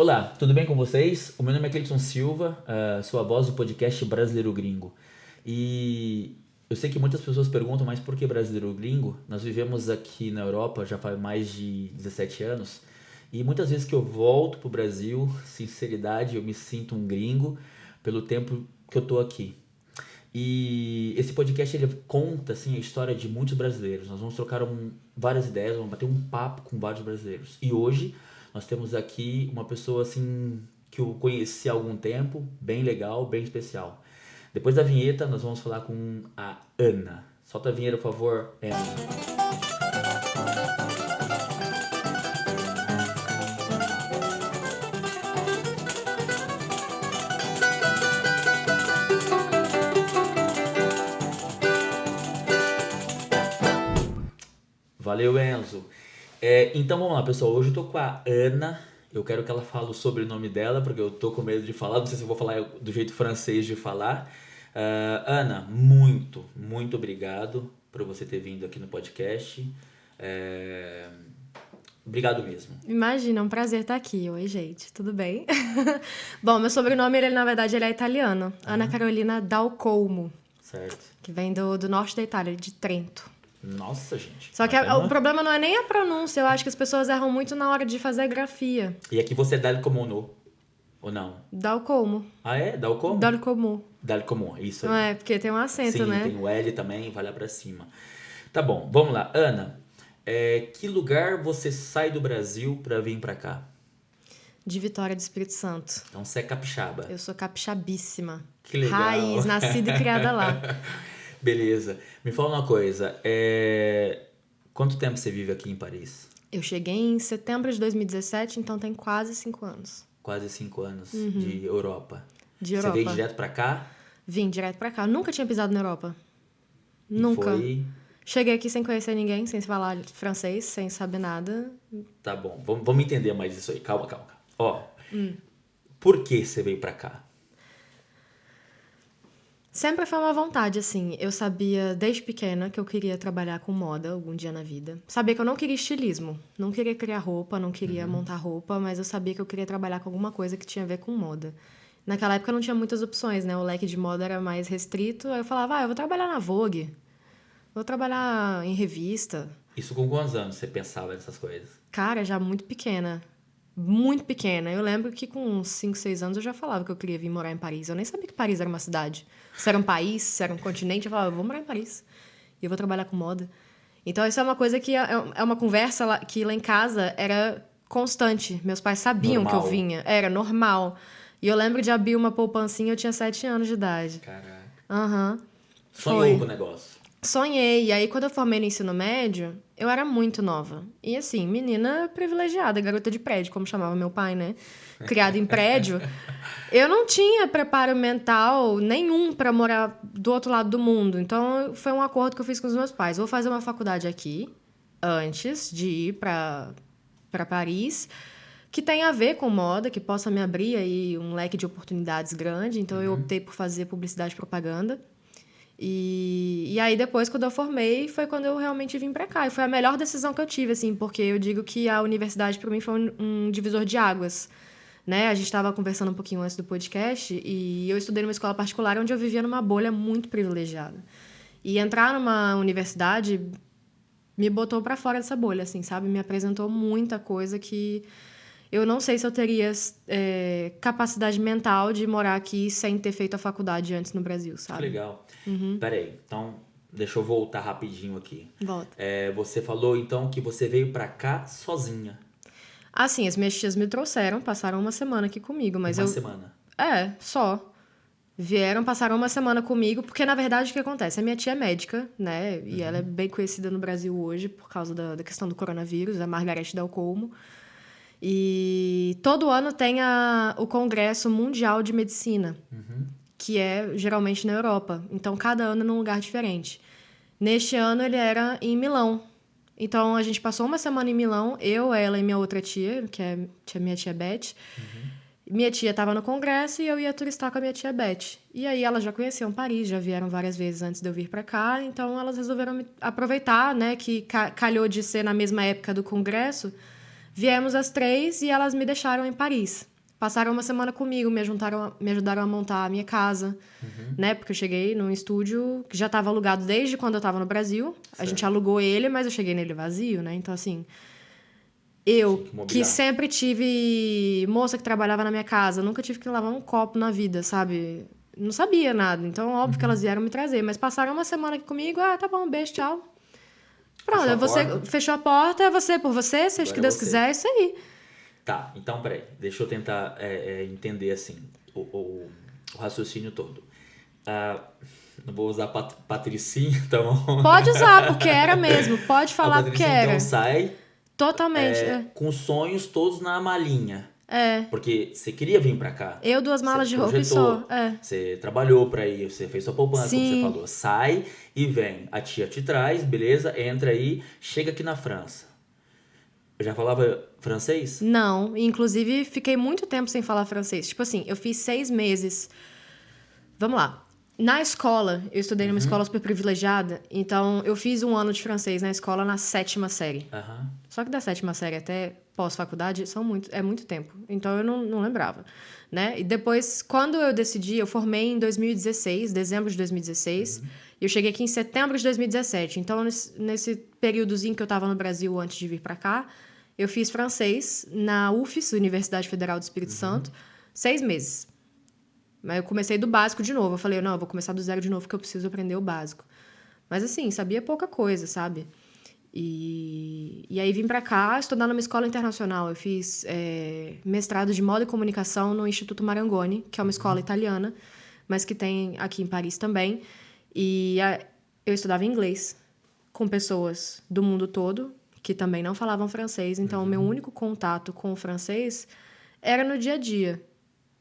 Olá, tudo bem com vocês? O meu nome é Cleiton Silva, sou a voz do podcast Brasileiro Gringo. E eu sei que muitas pessoas perguntam, mas por que Brasileiro Gringo? Nós vivemos aqui na Europa já faz mais de 17 anos e muitas vezes que eu volto pro Brasil, sinceridade, eu me sinto um gringo pelo tempo que eu tô aqui. E esse podcast ele conta assim, a história de muitos brasileiros. Nós vamos trocar várias ideias, vamos bater um papo com vários brasileiros. E hoje nós temos aqui uma pessoa assim que eu conheci há algum tempo, bem legal, bem especial. Depois da vinheta nós vamos falar com a Ana. Solta a vinheta, por favor, Ana. Valeu, Enzo. Então vamos lá, pessoal. Hoje eu tô com a Ana. Eu quero que ela fale o sobrenome dela, porque eu tô com medo de falar. Não sei se eu vou falar do jeito francês de falar. Ana, muito obrigado por você ter vindo aqui no podcast. Obrigado mesmo. Imagina, é um prazer estar aqui. Oi, gente, tudo bem? Bom, meu sobrenome, na verdade, ele é italiano. Ana Carolina Dal Colmo. Certo. Que vem do norte da Itália, de Trento. Nossa, gente. Só que o problema não é nem a pronúncia, eu acho que as pessoas erram muito na hora de fazer a grafia. E aqui você é Dal Como, ou não? Dal Colmo. Ah, é? Dal Como? Dal Como. Dal Como, isso aí. Não é, porque tem um acento, Sim, né? tem o L também, vai lá pra cima. Tá bom, vamos lá. Ana, que lugar você sai do Brasil pra vir pra cá? De Vitória do Espírito Santo. Então você é capixaba. Eu sou capixabíssima. Que legal. Raiz, nascida e criada lá. Beleza. Me fala uma coisa. Quanto tempo você vive aqui em Paris? Eu cheguei em setembro de 2017, então tem quase 5 anos. Quase 5 anos de Europa. De Europa. Você veio direto pra cá? Vim direto pra cá. Nunca tinha pisado na Europa. E Nunca. foi... Cheguei aqui sem conhecer ninguém, sem falar francês, sem saber nada. Tá bom, vamos entender mais isso aí. Calma. Ó, por que você veio pra cá? Sempre foi uma vontade, assim. Eu sabia desde pequena que eu queria trabalhar com moda algum dia na vida. Sabia que eu não queria estilismo. Não queria criar roupa, não queria montar roupa, mas eu sabia que eu queria trabalhar com alguma coisa que tinha a ver com moda. Naquela época não tinha muitas opções, né? O leque de moda era mais restrito. Aí eu falava, eu vou trabalhar na Vogue. Vou trabalhar em revista. Isso com quantos anos você pensava nessas coisas? Cara, já muito pequena. Muito pequena. Eu lembro que com uns 5, 6 anos eu já falava que eu queria vir morar em Paris. Eu nem sabia que Paris era uma cidade. Se era um país, se era um continente. Eu falava, eu vou morar em Paris. E eu vou trabalhar com moda. Então, isso é uma coisa que é uma conversa que lá em casa era constante. Meus pais sabiam Normal. que eu vinha. Era normal. E eu lembro de abrir uma poupancinha, eu tinha 7 anos de idade. Caraca. Aham. Sonhou com o negócio. Sonhei. E aí, quando eu formei no ensino médio, eu era muito nova. E assim, menina privilegiada, garota de prédio, como chamava meu pai, né? Criada em prédio. Eu não tinha preparo mental nenhum para morar do outro lado do mundo. Então, foi um acordo que eu fiz com os meus pais. Vou fazer uma faculdade aqui, antes de ir para Paris, que tenha a ver com moda, que possa me abrir aí um leque de oportunidades grande. Então, eu optei por fazer publicidade e propaganda. E aí, depois, quando eu formei, foi quando eu realmente vim pra cá. E foi a melhor decisão que eu tive, assim, porque eu digo que a universidade, pra mim, foi um divisor de águas, né? A gente estava conversando um pouquinho antes do podcast e eu estudei numa escola particular onde eu vivia numa bolha muito privilegiada. E entrar numa universidade me botou pra fora dessa bolha, assim, sabe? Me apresentou muita coisa que eu não sei se eu teria capacidade mental de morar aqui sem ter feito a faculdade antes no Brasil, sabe? Que legal. Peraí, então deixa eu voltar rapidinho aqui. Volta. Você falou então que você veio pra cá sozinha. Assim, as minhas tias me trouxeram, passaram uma semana aqui comigo, mas Uma semana. Só. Vieram, passaram uma semana comigo, porque na verdade o que acontece? A minha tia é médica, né? E ela é bem conhecida no Brasil hoje por causa da questão do coronavírus, a Margarete Dal Colmo. E todo ano tem o Congresso Mundial de Medicina, que é geralmente na Europa. Então, cada ano é num lugar diferente. Neste ano, ele era em Milão. Então, a gente passou uma semana em Milão, eu, ela e minha outra tia, que é minha tia Beth. Minha tia estava no congresso e eu ia turistar com a minha tia Beth. E aí, elas já conheciam Paris, já vieram várias vezes antes de eu vir para cá. Então, elas resolveram aproveitar, né, que calhou de ser na mesma época do congresso, Viemos as 3 e elas me deixaram em Paris. Passaram uma semana comigo, me ajudaram a montar a minha casa, né? Porque eu cheguei num estúdio que já estava alugado desde quando eu estava no Brasil. Certo. A gente alugou ele, mas eu cheguei nele vazio, né? Então, assim, eu que sempre tive moça que trabalhava na minha casa, nunca tive que lavar um copo na vida, sabe? Não sabia nada. Então, óbvio que elas vieram me trazer. Mas passaram uma semana aqui comigo, tá bom, beijo, tchau. Pronto, você fechou a porta, é você por você, seja o que Deus quiser, é isso aí. Tá, então peraí, deixa eu tentar entender assim o raciocínio todo. Não vou usar patricinha, então... Pode usar, porque era mesmo, pode falar porque era. Então sai totalmente com sonhos todos na malinha. É. Porque você queria vir pra cá. Eu, 2 malas de roupa e só. Você trabalhou pra ir, você fez sua poupança, como você falou. Sai e vem. A tia te traz, beleza, entra aí, chega aqui na França. Eu já falava francês? Não, inclusive fiquei muito tempo sem falar francês. Tipo assim, eu fiz 6 meses. Vamos lá. Na escola, eu estudei numa escola super privilegiada, então eu fiz 1 ano de francês na escola na 7ª série. Só que da 7ª série até pós-faculdade é muito tempo. Então eu não lembrava, né? E depois, quando eu decidi, eu formei em 2016, dezembro de 2016, e eu cheguei aqui em setembro de 2017. Então, nesse períodozinho que eu estava no Brasil antes de vir para cá, eu fiz francês na UFES, Universidade Federal do Espírito Santo, 6 meses. Mas eu comecei do básico de novo. Eu falei, não, eu vou começar do zero de novo, porque eu preciso aprender o básico. Mas assim, sabia pouca coisa, sabe? E aí vim pra cá estudar numa escola internacional. Eu fiz mestrado de moda e comunicação no Instituto Marangoni, que é uma escola italiana, mas que tem aqui em Paris também. E eu estudava inglês com pessoas do mundo todo, que também não falavam francês. Então, o meu único contato com o francês era no dia a dia.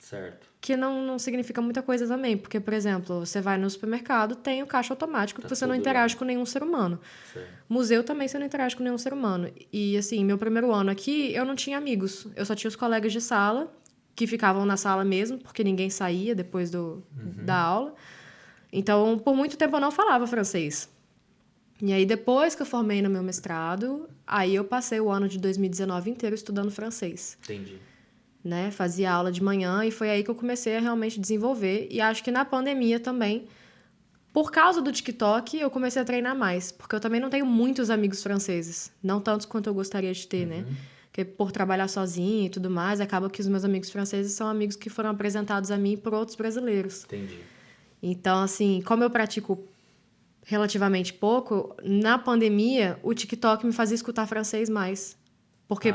Certo. Que não significa muita coisa também. Porque, por exemplo, você vai no supermercado, tem o caixa automático, que você não interage com nenhum ser humano. Certo. Museu também você não interage com nenhum ser humano. E, assim, meu primeiro ano aqui, eu não tinha amigos. Eu só tinha os colegas de sala, que ficavam na sala mesmo, porque ninguém saía depois da aula. Então, por muito tempo eu não falava francês. E aí, depois que eu formei no meu mestrado, aí eu passei o ano de 2019 inteiro estudando francês. Entendi. Né? Fazia aula de manhã e foi aí que eu comecei a realmente desenvolver. E acho que na pandemia também, por causa do TikTok, eu comecei a treinar mais. Porque eu também não tenho muitos amigos franceses. Não tantos quanto eu gostaria de ter, né? Porque por trabalhar sozinha e tudo mais, acaba que os meus amigos franceses são amigos que foram apresentados a mim por outros brasileiros. Entendi. Então, assim, como eu pratico relativamente pouco, na pandemia, o TikTok me fazia escutar francês mais. Porque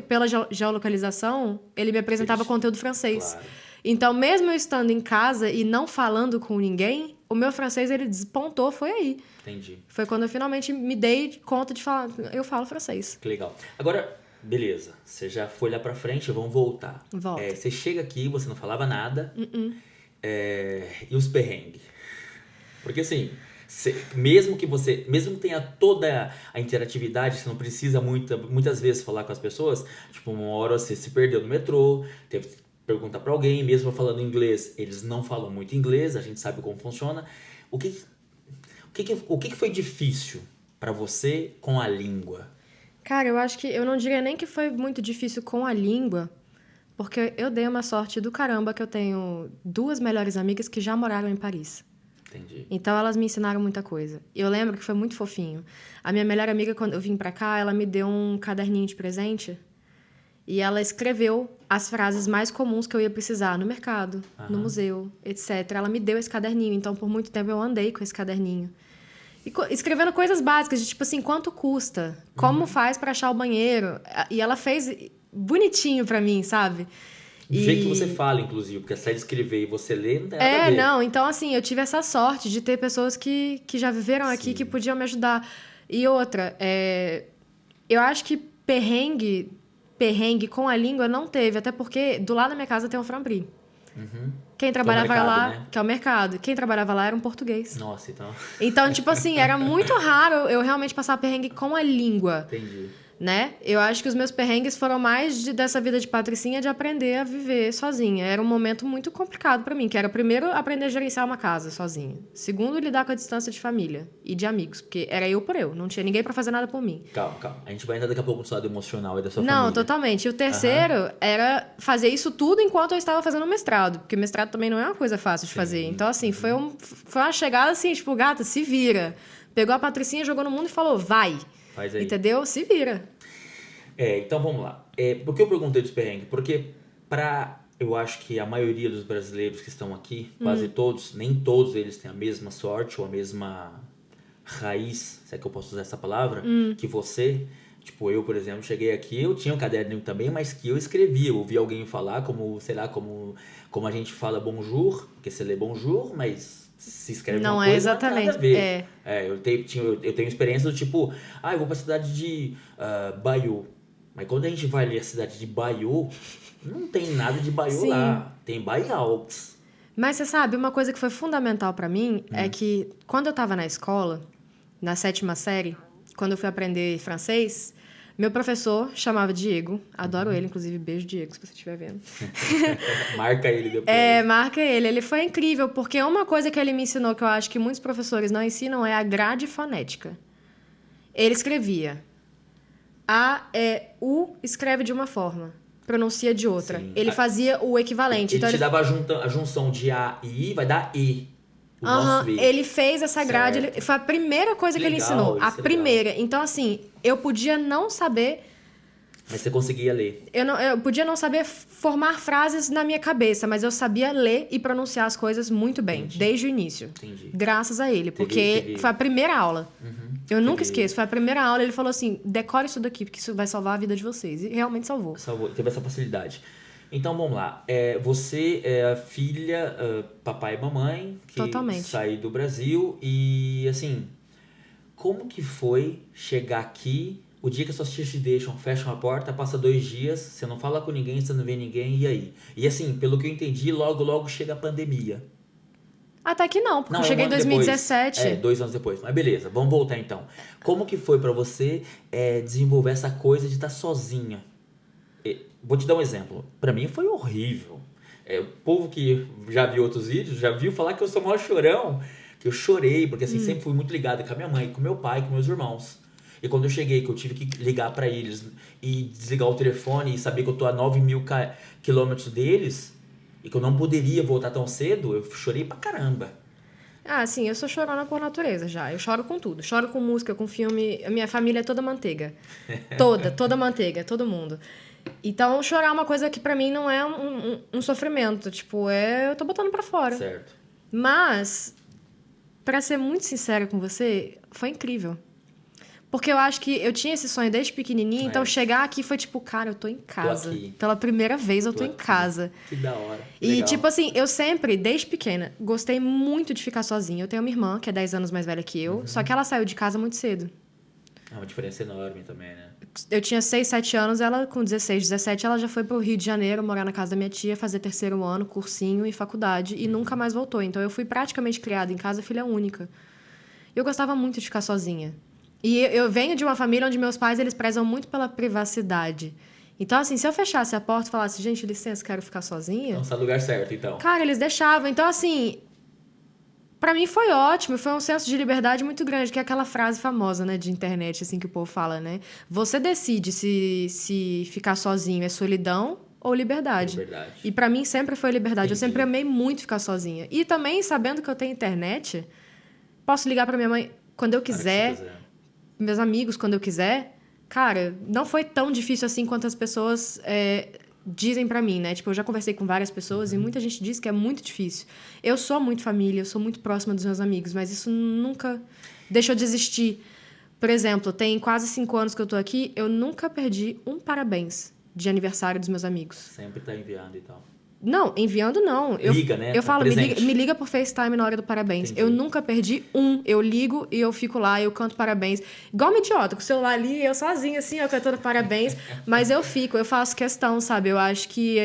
pela geolocalização, ele me apresentava conteúdo francês. Claro. Então, mesmo eu estando em casa e não falando com ninguém, o meu francês, ele despontou, foi aí. Entendi. Foi quando eu finalmente me dei conta de falar, eu falo francês. Que legal. Agora, beleza, você já foi lá pra frente, vamos voltar. Volta. Você chega aqui, você não falava nada, e os perrengues? Porque assim... Mesmo que tenha toda a interatividade, você não precisa muitas vezes falar com as pessoas, tipo, uma hora você se perdeu no metrô, teve que perguntar pra alguém, mesmo falando inglês, eles não falam muito inglês, a gente sabe como funciona. O que foi difícil pra você com a língua? Cara, eu acho que eu não diria nem que foi muito difícil com a língua, porque eu dei uma sorte do caramba que eu tenho 2 melhores amigas que já moraram em Paris. Entendi. Então, elas me ensinaram muita coisa. Eu lembro que foi muito fofinho. A minha melhor amiga, quando eu vim pra cá, ela me deu um caderninho de presente e ela escreveu as frases mais comuns que eu ia precisar no mercado, no museu, etc. Ela me deu esse caderninho. Então, por muito tempo, eu andei com esse caderninho. E escrevendo coisas básicas, de tipo assim, quanto custa? Como faz pra achar o banheiro? E ela fez bonitinho pra mim, sabe? Do jeito que você fala, inclusive, porque você escrever e você lê, não tem nada a ver. Não, então assim, eu tive essa sorte de ter pessoas que já viveram aqui, que podiam me ajudar. E outra, eu acho que perrengue com a língua não teve, até porque do lado da minha casa tem um Franprix. Quem trabalhava lá, né? Que é o mercado. Quem trabalhava lá era um português. Nossa, então... Então, tipo assim, era muito raro eu realmente passar perrengue com a língua. Entendi. né? Eu acho que os meus perrengues foram mais dessa vida de patricinha, de aprender a viver sozinha. Era um momento muito complicado pra mim, que era primeiro aprender a gerenciar uma casa sozinha. Segundo, lidar com a distância de família e de amigos, porque era eu por eu, não tinha ninguém pra fazer nada por mim. Calma. A gente vai entrar daqui a pouco no lado emocional e da sua Não, família. totalmente. E o terceiro era fazer isso tudo enquanto eu estava fazendo o mestrado, porque mestrado também não é uma coisa fácil de fazer. Então, assim, foi uma chegada assim, tipo, gata, se vira. Pegou a patricinha, jogou no mundo e falou, vai. Faz aí. Entendeu? Se vira. Então vamos lá. Por que eu perguntei dos perrengues? Porque eu acho que a maioria dos brasileiros que estão aqui, quase todos, nem todos eles têm a mesma sorte ou a mesma raiz, se é que eu posso usar essa palavra, que você. Tipo, eu, por exemplo, cheguei aqui, eu tinha um caderninho também, mas que eu escrevia. Eu ouvi alguém falar como, sei lá, como a gente fala bonjour, porque você lê bonjour, mas se escreve não uma é coisa, exatamente, não tem nada a ver. Eu tenho experiência do tipo, eu vou pra cidade de Bayeux. Mas quando a gente vai ler a cidade de Bayeux, não tem nada de Bayeux lá. Tem Bayeux. Mas você sabe, uma coisa que foi fundamental pra mim é que quando eu tava na escola, na 7ª série, quando eu fui aprender francês, meu professor chamava Diego. Adoro ele, inclusive, beijo, Diego, se você estiver vendo. Marca ele depois. Marca ele. Ele foi incrível, porque uma coisa que ele me ensinou que eu acho que muitos professores não ensinam é a grade fonética. Ele escrevia A, E, U, escreve de uma forma, pronuncia de outra. Sim. Ele fazia o equivalente. Ele te dava a junção de A e I, vai dar E. O nosso E. Ele fez essa grade, foi a primeira coisa que ele ensinou. A primeira. Legal. Então, assim, eu podia não saber... Mas você conseguia ler. Eu podia não saber formar frases na minha cabeça, mas eu sabia ler e pronunciar as coisas muito bem, desde o início. Entendi. Graças a ele, porque foi a primeira aula. Eu nunca esqueço, foi a primeira aula, ele falou assim, decore isso daqui, porque isso vai salvar a vida de vocês. E realmente salvou. Teve essa facilidade. Então, vamos lá. Você é a filha, papai e mamãe, que saiu do Brasil. E, assim, como que foi chegar aqui, o dia que as suas tias te deixam, fecham a porta, passa 2 dias, você não fala com ninguém, você não vê ninguém, e aí? E, assim, pelo que eu entendi, logo chega a pandemia. Até que não, porque eu cheguei em 2017. Depois. 2 anos depois. Mas beleza, vamos voltar então. Como que foi pra você desenvolver essa coisa de estar sozinha? Vou te dar um exemplo. Pra mim foi horrível. O povo que já viu outros vídeos, já viu falar que eu sou o maior chorão. Que eu chorei, porque assim, sempre fui muito ligado com a minha mãe, com meu pai, com meus irmãos. E quando eu cheguei, que eu tive que ligar pra eles e desligar o telefone e saber que eu tô a 9.000 quilômetros deles, e que eu não poderia voltar tão cedo, eu chorei pra caramba. Sim, eu sou chorona por natureza já. Eu choro com tudo. Choro com música, com filme. A minha família é toda manteiga. Toda manteiga, todo mundo. Então, chorar é uma coisa que pra mim não é um sofrimento. Tipo, eu tô botando pra fora. Certo. Mas, pra ser muito sincera com você, foi incrível. Porque eu acho que eu tinha esse sonho desde pequenininha, então chegar aqui foi tipo, cara, eu tô em casa. Tô aqui. Pela primeira vez eu tô em casa. Que da hora. E legal. Tipo assim, eu sempre, desde pequena, gostei muito de ficar sozinha. Eu tenho uma irmã, que é 10 anos mais velha que eu, só que ela saiu de casa muito cedo. É uma diferença enorme também, né? Eu tinha 6, 7 anos, ela com 16, 17, ela já foi pro Rio de Janeiro, morar na casa da minha tia, fazer 3º ano, cursinho e faculdade, e nunca mais voltou. Então eu fui praticamente criada em casa, filha única. Eu gostava muito de ficar sozinha. E eu venho de uma família onde meus pais, eles prezam muito pela privacidade. Então, assim, se eu fechasse a porta e falasse, gente, licença, quero ficar sozinha... Então, está no lugar certo, então. Cara, eles deixavam. Então, assim, pra mim foi ótimo. Foi um senso de liberdade muito grande, que é aquela frase famosa, né, de internet, assim, que o povo fala, né? Você decide se ficar sozinho é solidão ou liberdade. E pra mim sempre foi liberdade. Entendi. Eu sempre amei muito ficar sozinha. E também, sabendo que eu tenho internet, posso ligar pra minha mãe quando eu quiser. Meus amigos, quando eu quiser. Cara, não foi tão difícil assim quanto as pessoas dizem pra mim, né? Tipo, eu já conversei com várias pessoas e muita gente diz que é muito difícil. Eu sou muito família, eu sou muito próxima dos meus amigos, mas isso nunca deixou de existir. Por exemplo, tem quase 5 anos que eu tô aqui, eu nunca perdi um parabéns de aniversário dos meus amigos. Sempre tá enviando e tal. Não, enviando não. Liga, né? Eu falo, me liga por FaceTime na hora do parabéns. Entendi. Eu nunca perdi um. Eu ligo e eu fico lá, eu canto parabéns. Igual uma idiota, com o celular ali, eu sozinha, assim, eu cantando parabéns. Mas eu faço questão, sabe? Eu acho que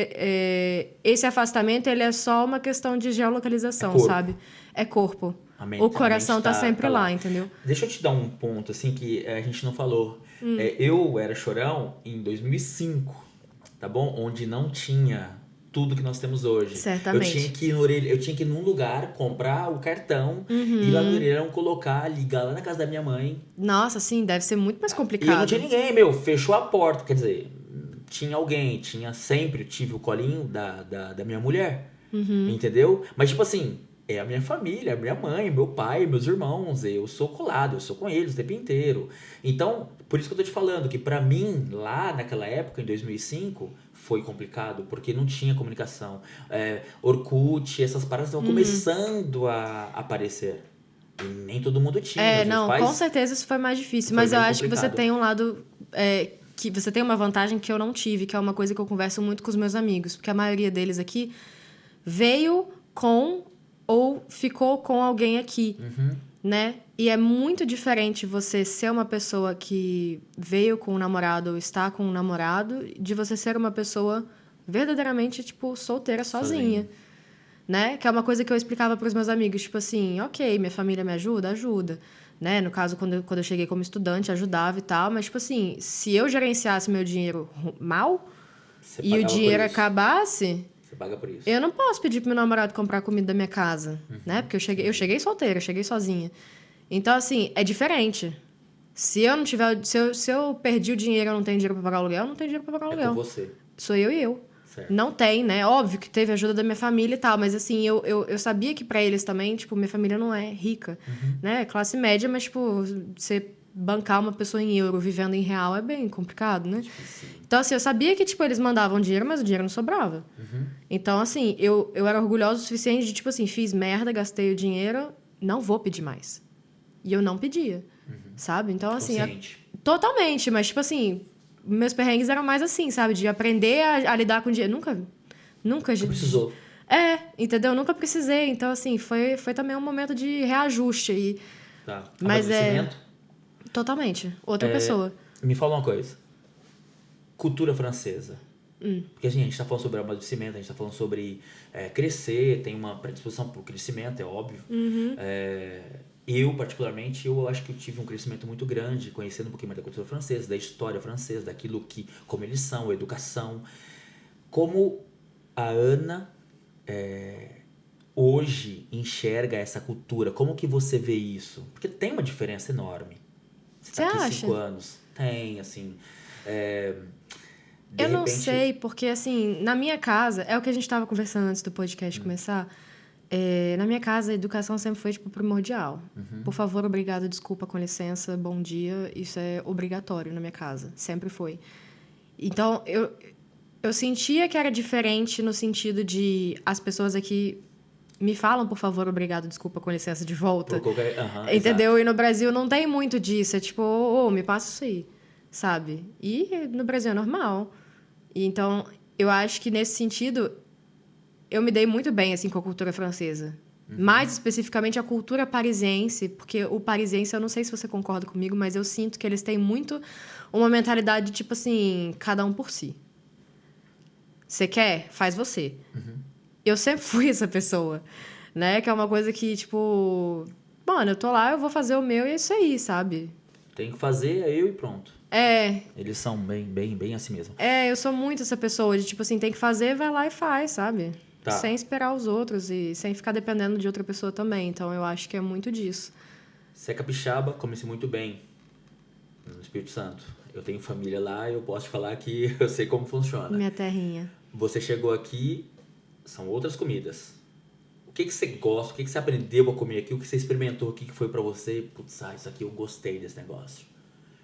esse afastamento, ele é só uma questão de geolocalização, sabe? É corpo. o coração tá sempre tá lá, entendeu? Deixa eu te dar um ponto, assim, que a gente não falou. Eu era chorão em 2005, tá bom? Onde não tinha tudo que nós temos hoje. Certamente. Eu tinha que ir num lugar, comprar o cartão, ir lá no orelhão, colocar, ligar lá na casa da minha mãe. Nossa, sim, deve ser muito mais E complicado. não tinha ninguém, fechou a porta. Quer dizer, tinha alguém, sempre tive o colinho da minha mulher, entendeu? Mas tipo assim, é a minha família, a minha mãe, meu pai, meus irmãos, eu sou colado, eu sou com eles o tempo inteiro. Então, por isso que eu tô te falando, que pra mim, lá naquela época, em 2005, foi complicado, porque não tinha comunicação. Orkut, essas paradas estavam começando a aparecer. E nem todo mundo tinha. Não, pais... com certeza isso foi mais difícil. Foi Mas eu bem acho que você complicado. tem um lado... que você tem uma vantagem que eu não tive, que é uma coisa que eu converso muito com os meus amigos. Porque a maioria deles aqui veio com ou ficou com alguém aqui, né? E é muito diferente você ser uma pessoa que veio com um namorado ou está com um namorado, de você ser uma pessoa verdadeiramente, tipo, solteira, sozinha. Né? Que é uma coisa que eu explicava para os meus amigos, tipo assim, ok, minha família me ajuda, né? No caso, quando eu cheguei como estudante, ajudava e tal, mas, tipo assim, se eu gerenciasse meu dinheiro mal e o dinheiro acabasse, você paga por isso. Eu não posso pedir pro meu namorado comprar comida da minha casa, né? Porque eu cheguei solteira, eu cheguei sozinha. Então, assim, é diferente. Se eu não tiver... Se eu perdi o dinheiro e eu não tenho dinheiro pra pagar aluguel, eu não tenho dinheiro pra pagar aluguel. É com você. Sou eu e eu. Certo. Não tem, né? Óbvio que teve ajuda da minha família e tal, mas assim, eu sabia que pra eles também, tipo, minha família não é rica, né? Classe média, mas, tipo, você bancar uma pessoa em euro vivendo em real é bem complicado, né? Então, assim, eu sabia que, tipo, eles mandavam dinheiro, mas o dinheiro não sobrava. Então, assim, eu era orgulhosa o suficiente de, tipo assim, fiz merda, gastei o dinheiro, não vou pedir mais. E eu não pedia, sabe? Então, assim... Totalmente, mas, tipo assim, meus perrengues eram mais assim, sabe? De aprender a lidar com dinheiro. Nunca precisou. Entendeu? Nunca precisei. Então, assim, foi também um momento de reajuste. E... Tá. Mas totalmente. Outra pessoa. Me fala uma coisa. Cultura francesa. Porque assim, a gente tá falando sobre amadurecimento, a gente tá falando sobre crescer, tem uma predisposição pro crescimento, é óbvio. Eu, particularmente, eu acho que eu tive um crescimento muito grande, conhecendo um pouquinho mais da cultura francesa, da história francesa, daquilo como eles são, a educação. Como a Ana hoje enxerga essa cultura? Como que você vê isso? Porque tem uma diferença enorme. Você tá aqui 5 anos. Tem, assim... Eu não sei, porque, assim, na minha casa... É o que a gente estava conversando antes do podcast começar. Na minha casa, a educação sempre foi, tipo, primordial. Por favor, obrigado, desculpa, com licença, bom dia. Isso é obrigatório na minha casa. Sempre foi. Então, eu sentia que era diferente no sentido de... As pessoas aqui me falam, por favor, obrigado, desculpa, com licença, de volta. Entendeu? Exato. E no Brasil não tem muito disso. É tipo, me passa isso aí, sabe? E no Brasil é normal. E então, eu acho que nesse sentido, eu me dei muito bem, assim, com a cultura francesa. Mais especificamente a cultura parisiense, porque o parisiense, eu não sei se você concorda comigo, mas eu sinto que eles têm muito uma mentalidade, tipo assim, cada um por si. Você quer? Faz você. Eu sempre fui essa pessoa, né? Que é uma coisa que, tipo... Mano, eu tô lá, eu vou fazer o meu e é isso aí, sabe? Tem que fazer, é eu e pronto. Eles são bem assim mesmo. Eu sou muito essa pessoa de, tipo assim, tem que fazer, vai lá e faz, sabe? Tá. Sem esperar os outros e sem ficar dependendo de outra pessoa também. Então, eu acho que é muito disso. Você é capixaba, come-se muito bem no Espírito Santo. Eu tenho família lá e eu posso te falar que eu sei como funciona. Minha terrinha. Você chegou aqui, são outras comidas. O que você gosta? O que você aprendeu a comer aqui? O que você experimentou? O que foi pra você? Putz, isso aqui eu gostei desse negócio.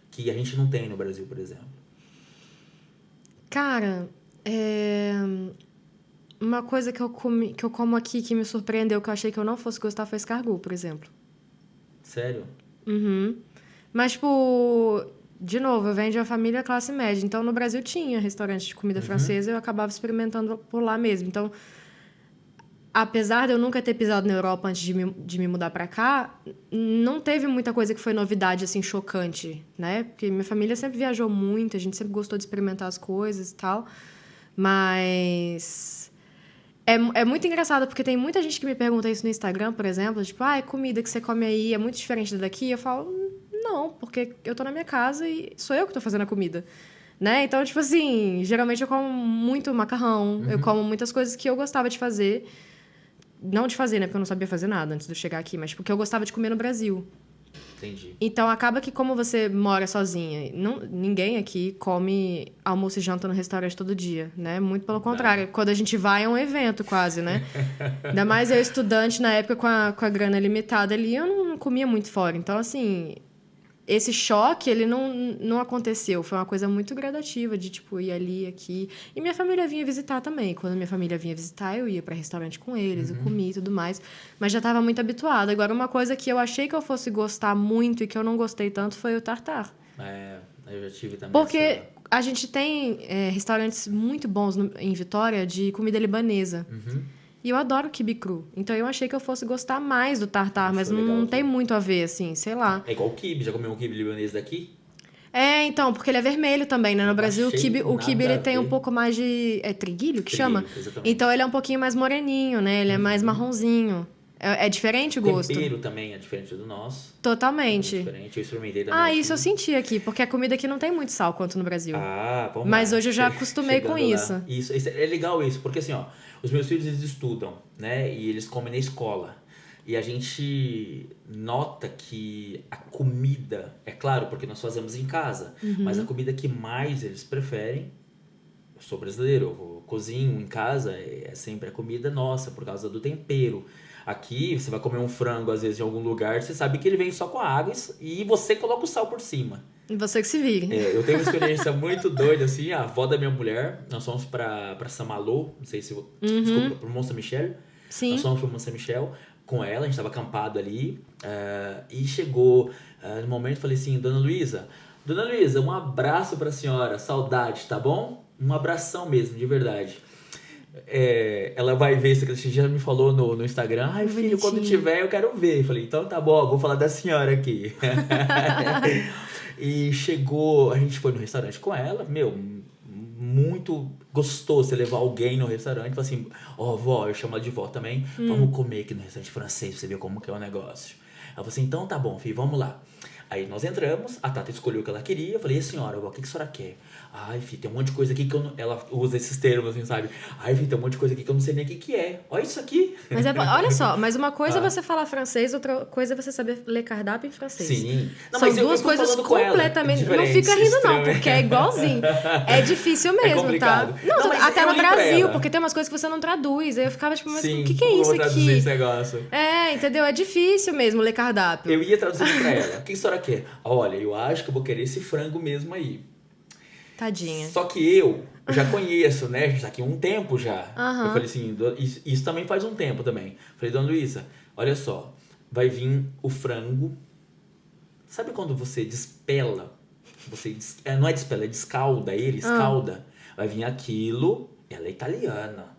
Que a gente não tem no Brasil, por exemplo. Cara, uma coisa que eu como aqui que me surpreendeu, que eu achei que eu não fosse gostar, foi escargot, por exemplo. Sério? Mas, tipo, de novo, eu venho de uma família classe média. Então, no Brasil tinha restaurante de comida francesa e eu acabava experimentando por lá mesmo. Então, apesar de eu nunca ter pisado na Europa antes de me mudar pra cá, não teve muita coisa que foi novidade, assim, chocante, né? Porque minha família sempre viajou muito, a gente sempre gostou de experimentar as coisas e tal. Mas É muito engraçado, porque tem muita gente que me pergunta isso no Instagram, por exemplo, tipo, comida que você come aí é muito diferente da daqui. Eu falo, não, porque eu tô na minha casa e sou eu que tô fazendo a comida, né? Então, tipo assim, geralmente eu como muito macarrão, eu como muitas coisas que eu gostava de fazer. Não de fazer, né? Porque eu não sabia fazer nada antes de eu chegar aqui, mas porque eu gostava de comer no Brasil. Entendi. Então, acaba que como você mora sozinha, ninguém aqui come almoço e janta no restaurante todo dia, né? Muito pelo contrário. Quando a gente vai, é um evento quase, né? Ainda mais eu, estudante, na época, com a grana limitada ali, eu não comia muito fora. Então, assim, esse choque, ele não aconteceu. Foi uma coisa muito gradativa, de, tipo, ir ali, aqui. E minha família vinha visitar também. Quando minha família vinha visitar, eu ia para restaurante com eles, eu comia e tudo mais. Mas já estava muito habituada. Agora, uma coisa que eu achei que eu fosse gostar muito e que eu não gostei tanto foi o tartar. Eu já tive também. Porque a gente tem restaurantes muito bons em Vitória de comida libanesa. E eu adoro quibe cru. Então, eu achei que eu fosse gostar mais do tartar, mas não tem muito a ver, assim, sei lá. É igual o quibe. Já comeu um quibe libanês daqui? Então, porque ele é vermelho também, né? No Brasil, o quibe ele tem um pouco mais de... É triguilho que chama? Exatamente. Então, ele é um pouquinho mais moreninho, né? Ele é mais marronzinho. É diferente o gosto. O tempero também é diferente do nosso. Totalmente. É diferente. Eu experimentei também. Isso eu senti aqui, porque a comida aqui não tem muito sal quanto no Brasil. Vamos Mas lá. hoje eu já acostumei com isso. Isso. É legal isso, porque assim, ó, os meus filhos, eles estudam, né? E eles comem na escola. E a gente nota que a comida, é claro, porque nós fazemos em casa, mas a comida que mais eles preferem, eu sou brasileiro, eu cozinho em casa, é sempre a comida nossa, por causa do tempero. Aqui, você vai comer um frango, às vezes, em algum lugar, você sabe que ele vem só com a água e você coloca o sal por cima. E você que se vire. Eu tenho uma experiência muito doida, assim, a avó da minha mulher, nós fomos pra Saint-Malo, não sei se... Desculpa, pro Mont Saint-Michel. Sim. Nós fomos pro Mont Saint-Michel com ela, a gente tava acampado ali, e chegou no momento, falei assim, Dona Luísa, um abraço pra senhora, saudade, tá bom? Um abração mesmo, de verdade. Ela vai ver isso que você já me falou no Instagram. Ai, filho, quando tiver eu quero ver. Eu falei, então tá bom, vou falar da senhora aqui. E chegou, a gente foi no restaurante com ela, muito gostoso você levar alguém no restaurante e falar assim, vó, eu chamo ela de vó também, vamos comer aqui no restaurante francês pra você ver como que é o negócio. Ela falou assim, então tá bom, filho, vamos lá. Aí nós entramos, a Tata escolheu o que ela queria, eu falei, senhora, vó, o que a senhora quer? Ai, filho, tem um monte de coisa aqui que eu não... Ela usa esses termos, assim, sabe? Ai, filho, tem um monte de coisa aqui que eu não sei nem o que é. Olha isso aqui. Mas olha só, mas uma coisa é você falar francês, outra coisa é você saber ler cardápio em francês. Sim. Não, são duas coisas completamente... Não fica rindo não, porque é igualzinho. É difícil mesmo, tá? Não, até no Brasil, porque tem umas coisas que você não traduz. Aí eu ficava tipo, mas o que é isso aqui? Traduzir esse negócio. Entendeu? É difícil mesmo ler cardápio. Eu ia traduzindo pra ela. O que a senhora quer? Olha, eu acho que eu vou querer esse frango mesmo aí. Tadinha. Só que eu já conheço, né? A gente tá aqui há um tempo já. Eu falei assim, isso também faz um tempo também. Falei, Dona Luísa, olha só, vai vir o frango. Sabe quando você despela? Não é despela, é descalda ele, escalda. Vai vir aquilo, ela é italiana,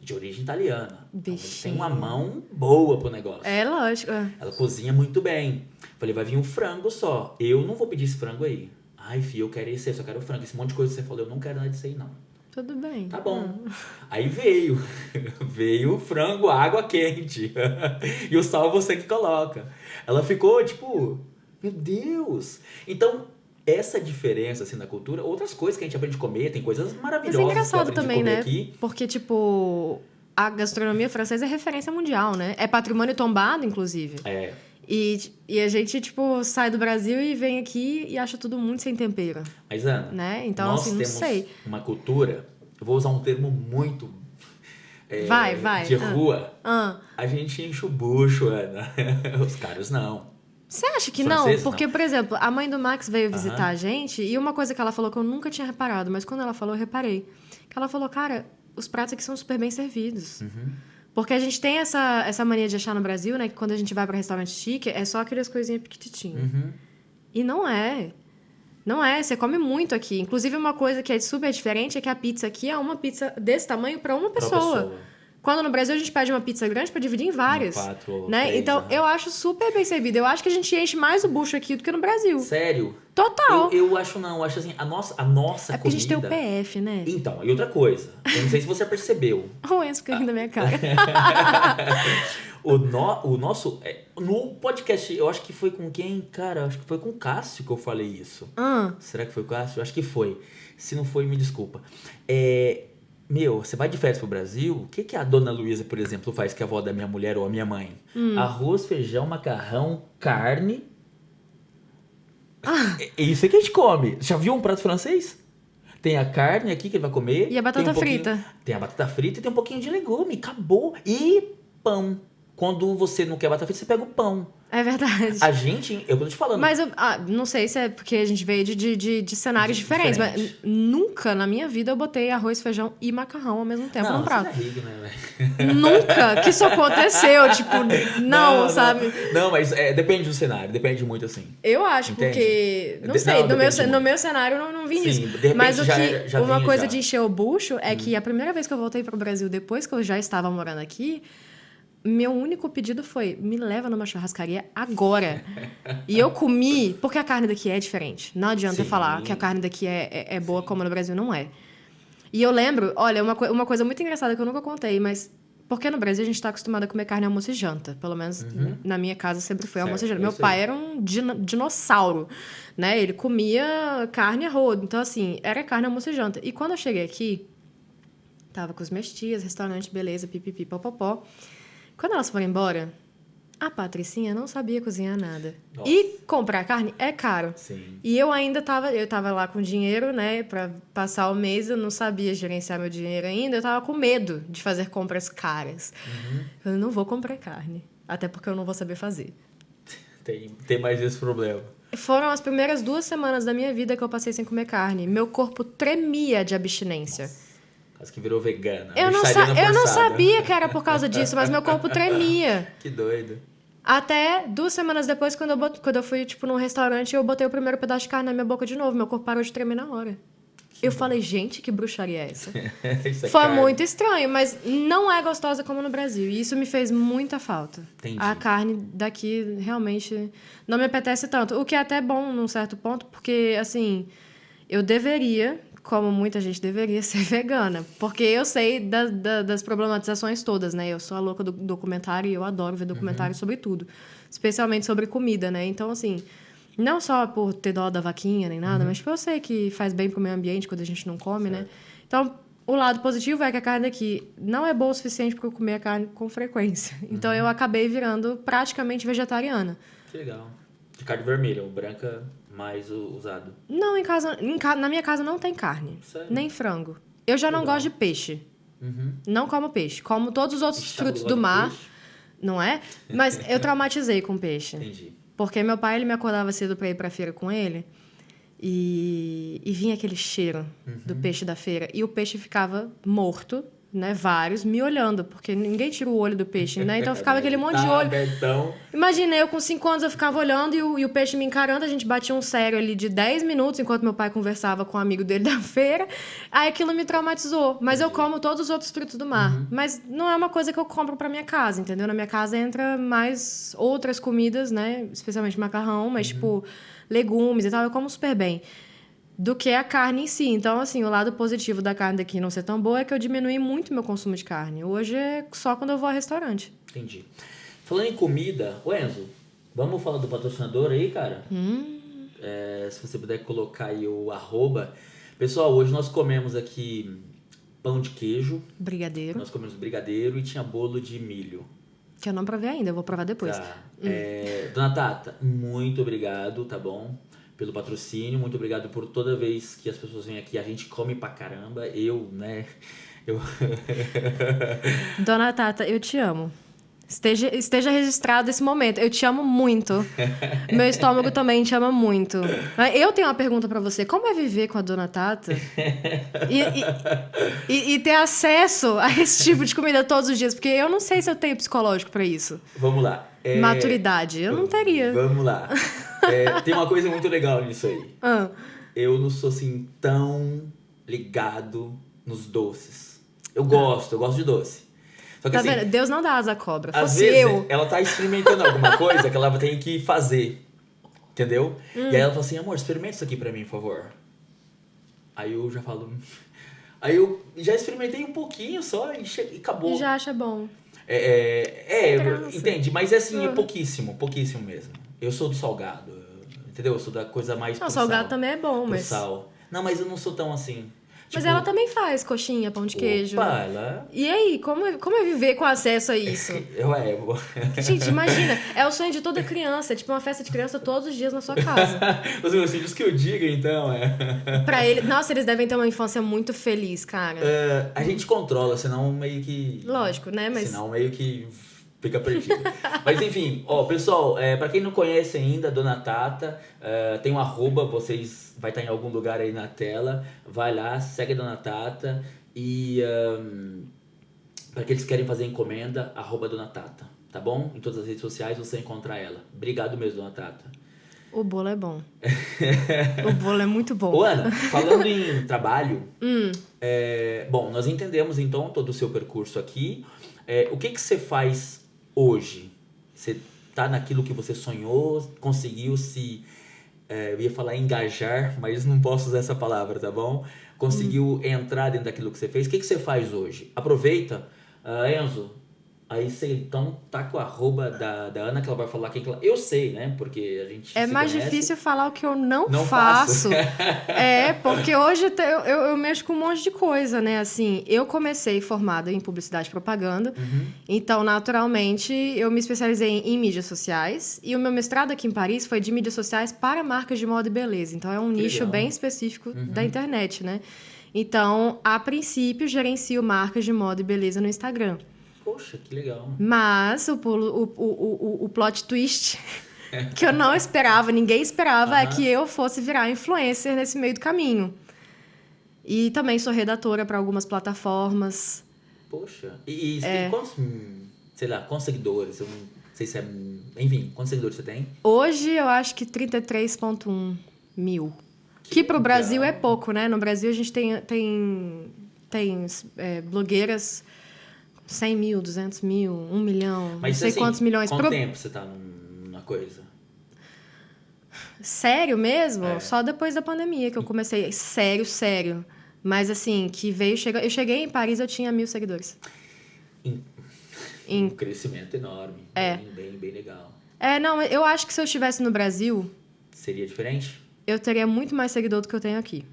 de origem italiana. Então, tem uma mão boa pro negócio. É lógico. Ela cozinha muito bem. Falei, vai vir um frango só. Eu não vou pedir esse frango aí. Ai, filho, eu quero esse, eu só quero frango. Esse monte de coisa que você falou, eu não quero nada disso aí, não. Tudo bem. Tá bom. Aí veio o frango, água quente. E o sal você que coloca. Ela ficou, tipo, meu Deus. Então, essa diferença, assim, na cultura, outras coisas que a gente aprende a comer, tem coisas maravilhosas. Mas é engraçado também, né? Aqui. Porque, tipo, a gastronomia francesa é referência mundial, né? É patrimônio tombado, inclusive. E a gente, tipo, sai do Brasil e vem aqui e acha tudo muito sem tempero. Mas, Ana, né? Então, nós assim, não sei. temos uma cultura, eu vou usar um termo muito vai. de rua. A gente enche o bucho, Ana. Os caras não. Você acha que não? Porque, por exemplo, a mãe do Max veio visitar a gente e uma coisa que ela falou que eu nunca tinha reparado, mas quando ela falou, eu reparei. Que ela falou, cara, os pratos aqui são super bem servidos. Porque a gente tem essa mania de achar no Brasil, né? Que quando a gente vai para restaurante chique, é só aquelas coisinhas pequititinhas. E não é. Não é. Você come muito aqui. Inclusive, uma coisa que é super diferente é que a pizza aqui é uma pizza desse tamanho para uma pessoa. Quando no Brasil a gente pede uma pizza grande pra dividir em várias. 4 ou né? 3, Então, eu acho super bem servido. Eu acho que a gente enche mais o bucho aqui do que no Brasil. Sério? Total. Eu acho não. Eu acho assim, a nossa É porque comida... a gente tem o PF, né? Então, e outra coisa. Eu não sei se você percebeu. O Enzo caindo da minha cara. O nosso... No podcast, eu acho que foi com quem? Cara, acho que foi com o Cássio que eu falei isso. Será que foi com o Cássio? Eu acho que foi. Se não foi, me desculpa. Meu, você vai de férias pro Brasil, o que a dona Luísa, por exemplo, faz, que é a avó da minha mulher ou a minha mãe? Arroz, feijão, macarrão, carne. É isso que a gente come. Já viu um prato francês? Tem a carne aqui que ele vai comer. E a batata frita. Tem a batata frita e tem um pouquinho de legume. Acabou. E pão. Quando você não quer batata frita, você pega o pão. É verdade. A gente, eu tô te falando. Mas não sei se é porque a gente veio de cenários diferentes, mas nunca na minha vida eu botei arroz, feijão e macarrão ao mesmo tempo num prato. Você é rico, né, velho? Nunca que isso aconteceu, tipo, não, sabe? Não, mas depende do cenário, depende muito assim. Eu acho, Entende? porque, não sei, no meu cenário eu não vi Sim, isso. de repente Mas uma coisa já. de encher o bucho é que a primeira vez que eu voltei pro Brasil, depois que eu já estava morando aqui, meu único pedido foi, me leva numa churrascaria agora. E eu comi, porque a carne daqui é diferente. Não adianta falar que a carne daqui é boa como no Brasil, não é. E eu lembro, olha, uma coisa muito engraçada que eu nunca contei, mas porque no Brasil a gente tá acostumado a comer carne almoço e janta. Pelo menos na minha casa sempre foi almoço e janta. Meu pai era um dinossauro, né? Ele comia carne a rodo. Então, assim, era carne almoço e janta. E quando eu cheguei aqui, tava com as minhas tias, restaurante, beleza, pipipi, popopó. Quando elas foram embora, a Patricinha não sabia cozinhar nada. Nossa. E comprar carne é caro. Sim. E eu ainda tava lá com dinheiro, né, pra passar o mês, eu não sabia gerenciar meu dinheiro ainda, eu tava com medo de fazer compras caras. Eu não vou comprar carne, até porque eu não vou saber fazer. Tem mais esse problema. Foram as primeiras 2 semanas da minha vida que eu passei sem comer carne. Meu corpo tremia de abstinência. Nossa. Quase que virou vegana. Eu não sabia que era por causa disso, mas meu corpo tremia. Que doido. Até 2 semanas depois, quando eu fui, tipo, num restaurante, eu botei o primeiro pedaço de carne na minha boca de novo. Meu corpo parou de tremer na hora. Eu falei, gente, que bruxaria é essa? Foi carne. muito estranho, mas não é gostosa como no Brasil. E isso me fez muita falta. Entendi. A carne daqui realmente não me apetece tanto. O que é até bom num certo ponto, porque, assim, eu deveria, como muita gente deveria, ser vegana. Porque eu sei das problematizações todas, né? Eu sou a louca do documentário e eu adoro ver documentário sobre tudo. Especialmente sobre comida, né? Então, assim, não só por ter dó da vaquinha nem nada, mas tipo, eu sei que faz bem pro meio ambiente quando a gente não come, né? Então, o lado positivo é que a carne aqui não é boa o suficiente para eu comer a carne com frequência. Então, eu acabei virando praticamente vegetariana. Que legal. De carne vermelha, ou branca mais usado. Não, na minha casa não tem carne. Sério? Nem frango. Eu já não gosto de peixe. Não como peixe. Como todos os outros frutos do mar. Não é? Mas eu traumatizei com peixe. Entendi. Porque meu pai, ele me acordava cedo pra ir pra feira com ele. E vinha aquele cheiro do peixe da feira. E o peixe ficava morto, né? Vários, me olhando. Porque ninguém tira o olho do peixe, né? Então ficava aquele monte de olho. Abertão. Imagina, eu com 5 anos eu ficava olhando e o peixe me encarando. A gente batia um sério ali de 10 minutos enquanto meu pai conversava com um amigo dele da feira. Aí aquilo me traumatizou. Mas eu como todos os outros frutos do mar. Mas não é uma coisa que eu compro pra minha casa, entendeu? Na minha casa entra mais outras comidas, né? Especialmente macarrão, mas tipo legumes e tal. Eu como super bem. Do que a carne em si. Então, assim, o lado positivo da carne daqui não ser tão boa é que eu diminui muito meu consumo de carne. Hoje é só quando eu vou ao restaurante. Entendi. Falando em comida, ô Enzo, vamos falar do patrocinador aí, cara? Se você puder colocar aí o @. Pessoal, hoje nós comemos aqui pão de queijo. Brigadeiro. Nós comemos brigadeiro e tinha bolo de milho. Que eu não provei ainda, eu vou provar depois. Tá. Dona Tata, muito obrigado, tá bom? Pelo patrocínio, muito obrigado por toda vez que as pessoas vêm aqui, a gente come pra caramba, né? Dona Tata, eu te amo. Esteja registrado esse momento. Eu te amo muito. Meu estômago também te ama muito. Eu tenho uma pergunta pra você. Como é viver com a Dona Tata e ter acesso a esse tipo de comida todos os dias? Porque eu não sei se eu tenho psicológico pra isso. Vamos lá. Maturidade. Eu não teria. Vamos lá. Tem uma coisa muito legal nisso aí. Eu não sou assim tão ligado nos doces. Eu gosto de doce. Só que Tá assim, vendo? Deus não dá asa à cobra. às Fosse vezes eu. ela tá experimentando alguma coisa que ela tem que fazer. Entendeu? E aí ela fala assim, amor, experimenta isso aqui pra mim, por favor. Aí eu já falo... Aí eu já experimentei um pouquinho só e acabou. E já acha bom. Graça. Entende? Mas assim, é pouquíssimo mesmo. Eu sou do salgado, entendeu? Eu sou da coisa mais Não, pro salgado sal, também é bom, pro mas... sal. Não, mas eu não sou tão assim. Mas Tipo, ela também faz coxinha, pão de queijo. Opa, ela... E aí, como é viver com acesso a isso? Eu vou... Gente, imagina, é o sonho de toda criança. É tipo uma festa de criança todos os dias na sua casa. Os meus filhos que eu diga, então, Pra ele... Nossa, eles devem ter uma infância muito feliz, cara. A gente controla, senão meio que... Lógico, né? Mas... Senão meio que fica perdido. Mas enfim, ó, pessoal, pra quem não conhece ainda, Dona Tata, tem um arroba, vai estar em algum lugar aí na tela. Vai lá, segue a Dona Tata. E para aqueles que querem fazer encomenda, arroba Dona Tata, tá bom? Em todas as redes sociais você encontra ela. Obrigado mesmo, Dona Tata. O bolo é bom. O bolo é muito bom. Ô, Ana, falando em trabalho, bom, nós entendemos então todo o seu percurso aqui. O que você faz hoje? Você tá naquilo que você sonhou, conseguiu se... eu ia falar engajar, mas não posso usar essa palavra, tá bom? Conseguiu entrar dentro daquilo que você fez. O que você faz hoje? Aproveita, Enzo, aí você então tá com a arroba da Ana, que ela vai falar quem que ela... Eu sei, né? Porque a gente É se mais conhece. difícil falar o que eu não faço. faço. Porque hoje eu mexo com um monte de coisa, né? Assim, eu comecei formada em publicidade e propaganda. Então, naturalmente, eu me especializei em mídias sociais. E o meu mestrado aqui em Paris foi de mídias sociais para marcas de moda e beleza. Então, é um nicho legal. bem específico da internet, né? Então, a princípio, gerencio marcas de moda e beleza no Instagram. Poxa, que legal. Mas o plot twist que eu não esperava, ninguém esperava, é que eu fosse virar influencer nesse meio do caminho. E também sou redatora para algumas plataformas. Poxa, e quantos, sei lá, quantos seguidores? Eu não sei se é... Enfim, quantos seguidores você tem? Hoje eu acho que 33,1 mil. Que pro Brasil é pouco, né? No Brasil a gente tem blogueiras... 100 mil, 200 mil, 1 milhão, Mas, não sei assim, quantos milhões. Quanto tempo você tá na coisa? Sério mesmo? Só depois da pandemia que eu comecei. Sério. Mas assim, eu cheguei em Paris, eu tinha 1.000 seguidores. Um crescimento enorme. Bem legal. Não, eu acho que se eu estivesse no Brasil... Seria diferente? Eu teria muito mais seguidor do que eu tenho aqui.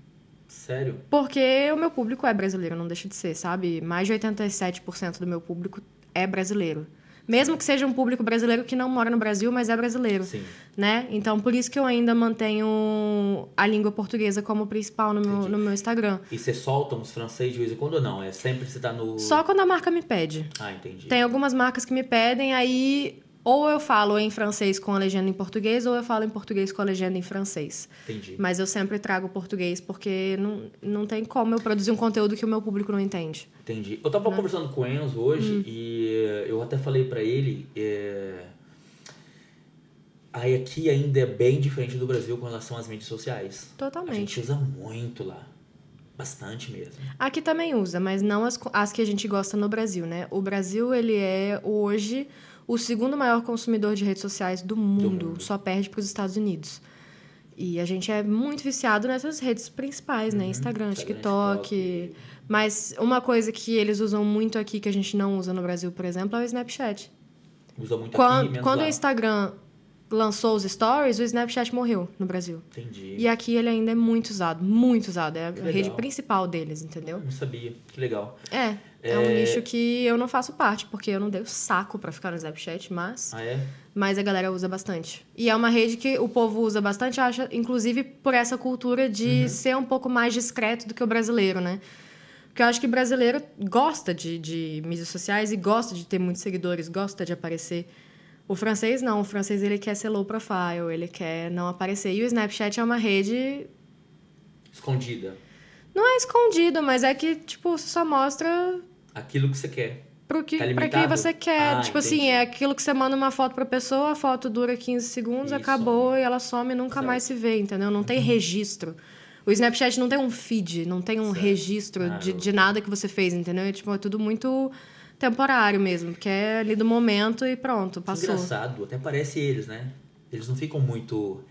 Sério? Porque o meu público é brasileiro, não deixa de ser, sabe? Mais de 87% do meu público é brasileiro. Mesmo que seja um público brasileiro que não mora no Brasil, mas é brasileiro. Sim. Né? Então, por isso que eu ainda mantenho a língua portuguesa como principal no meu Instagram. E você solta uns francês de vez em quando ou não? É sempre você tá no... Só quando a marca me pede. Ah, entendi. Tem algumas marcas que me pedem, aí... Ou eu falo em francês com a legenda em português, ou eu falo em português com a legenda em francês. Entendi. Mas eu sempre trago português, porque não tem como eu produzir um conteúdo que o meu público não entende. Entendi. Eu tava conversando com o Enzo hoje e eu até falei pra ele... Aí aqui ainda é bem diferente do Brasil com relação às mídias sociais. Totalmente. A gente usa muito lá. Bastante mesmo. Aqui também usa, mas não as que a gente gosta no Brasil, né? O Brasil, ele é hoje... o segundo maior consumidor de redes sociais do mundo. Só perde para os Estados Unidos. E a gente é muito viciado nessas redes principais, né? Instagram, TikTok. Mas uma coisa que eles usam muito aqui, que a gente não usa no Brasil, por exemplo, é o Snapchat. Usa muito aqui, menos quando lá. o Instagram lançou os stories, o Snapchat morreu no Brasil. Entendi. E aqui ele ainda é muito usado, muito usado. É a legal. rede principal deles, entendeu? Não sabia. Que legal. É um nicho que eu não faço parte, porque eu não dei o saco pra ficar no Snapchat, mas... Ah, é? Mas a galera usa bastante. E é uma rede que o povo usa bastante, acha, inclusive por essa cultura de ser um pouco mais discreto do que o brasileiro, né? Porque eu acho que o brasileiro gosta de mídias sociais e gosta de ter muitos seguidores, gosta de aparecer. O francês não. O francês, ele quer ser low profile, ele quer não aparecer. E o Snapchat é uma rede... Escondida. Não é escondido, mas é que, tipo, só mostra... Aquilo que você quer. Pra quem você quer. Tipo assim, é aquilo que você manda uma foto pra pessoa, a foto dura 15 segundos, E acabou, some. e ela some e nunca Certo. mais se vê, entendeu? Não tem registro. O Snapchat não tem um feed, não tem um Certo. registro de nada que você fez, entendeu? É, tipo, é tudo muito temporário mesmo, que é ali do momento e pronto, passou. Engraçado, até parece eles, né? Eles não ficam muito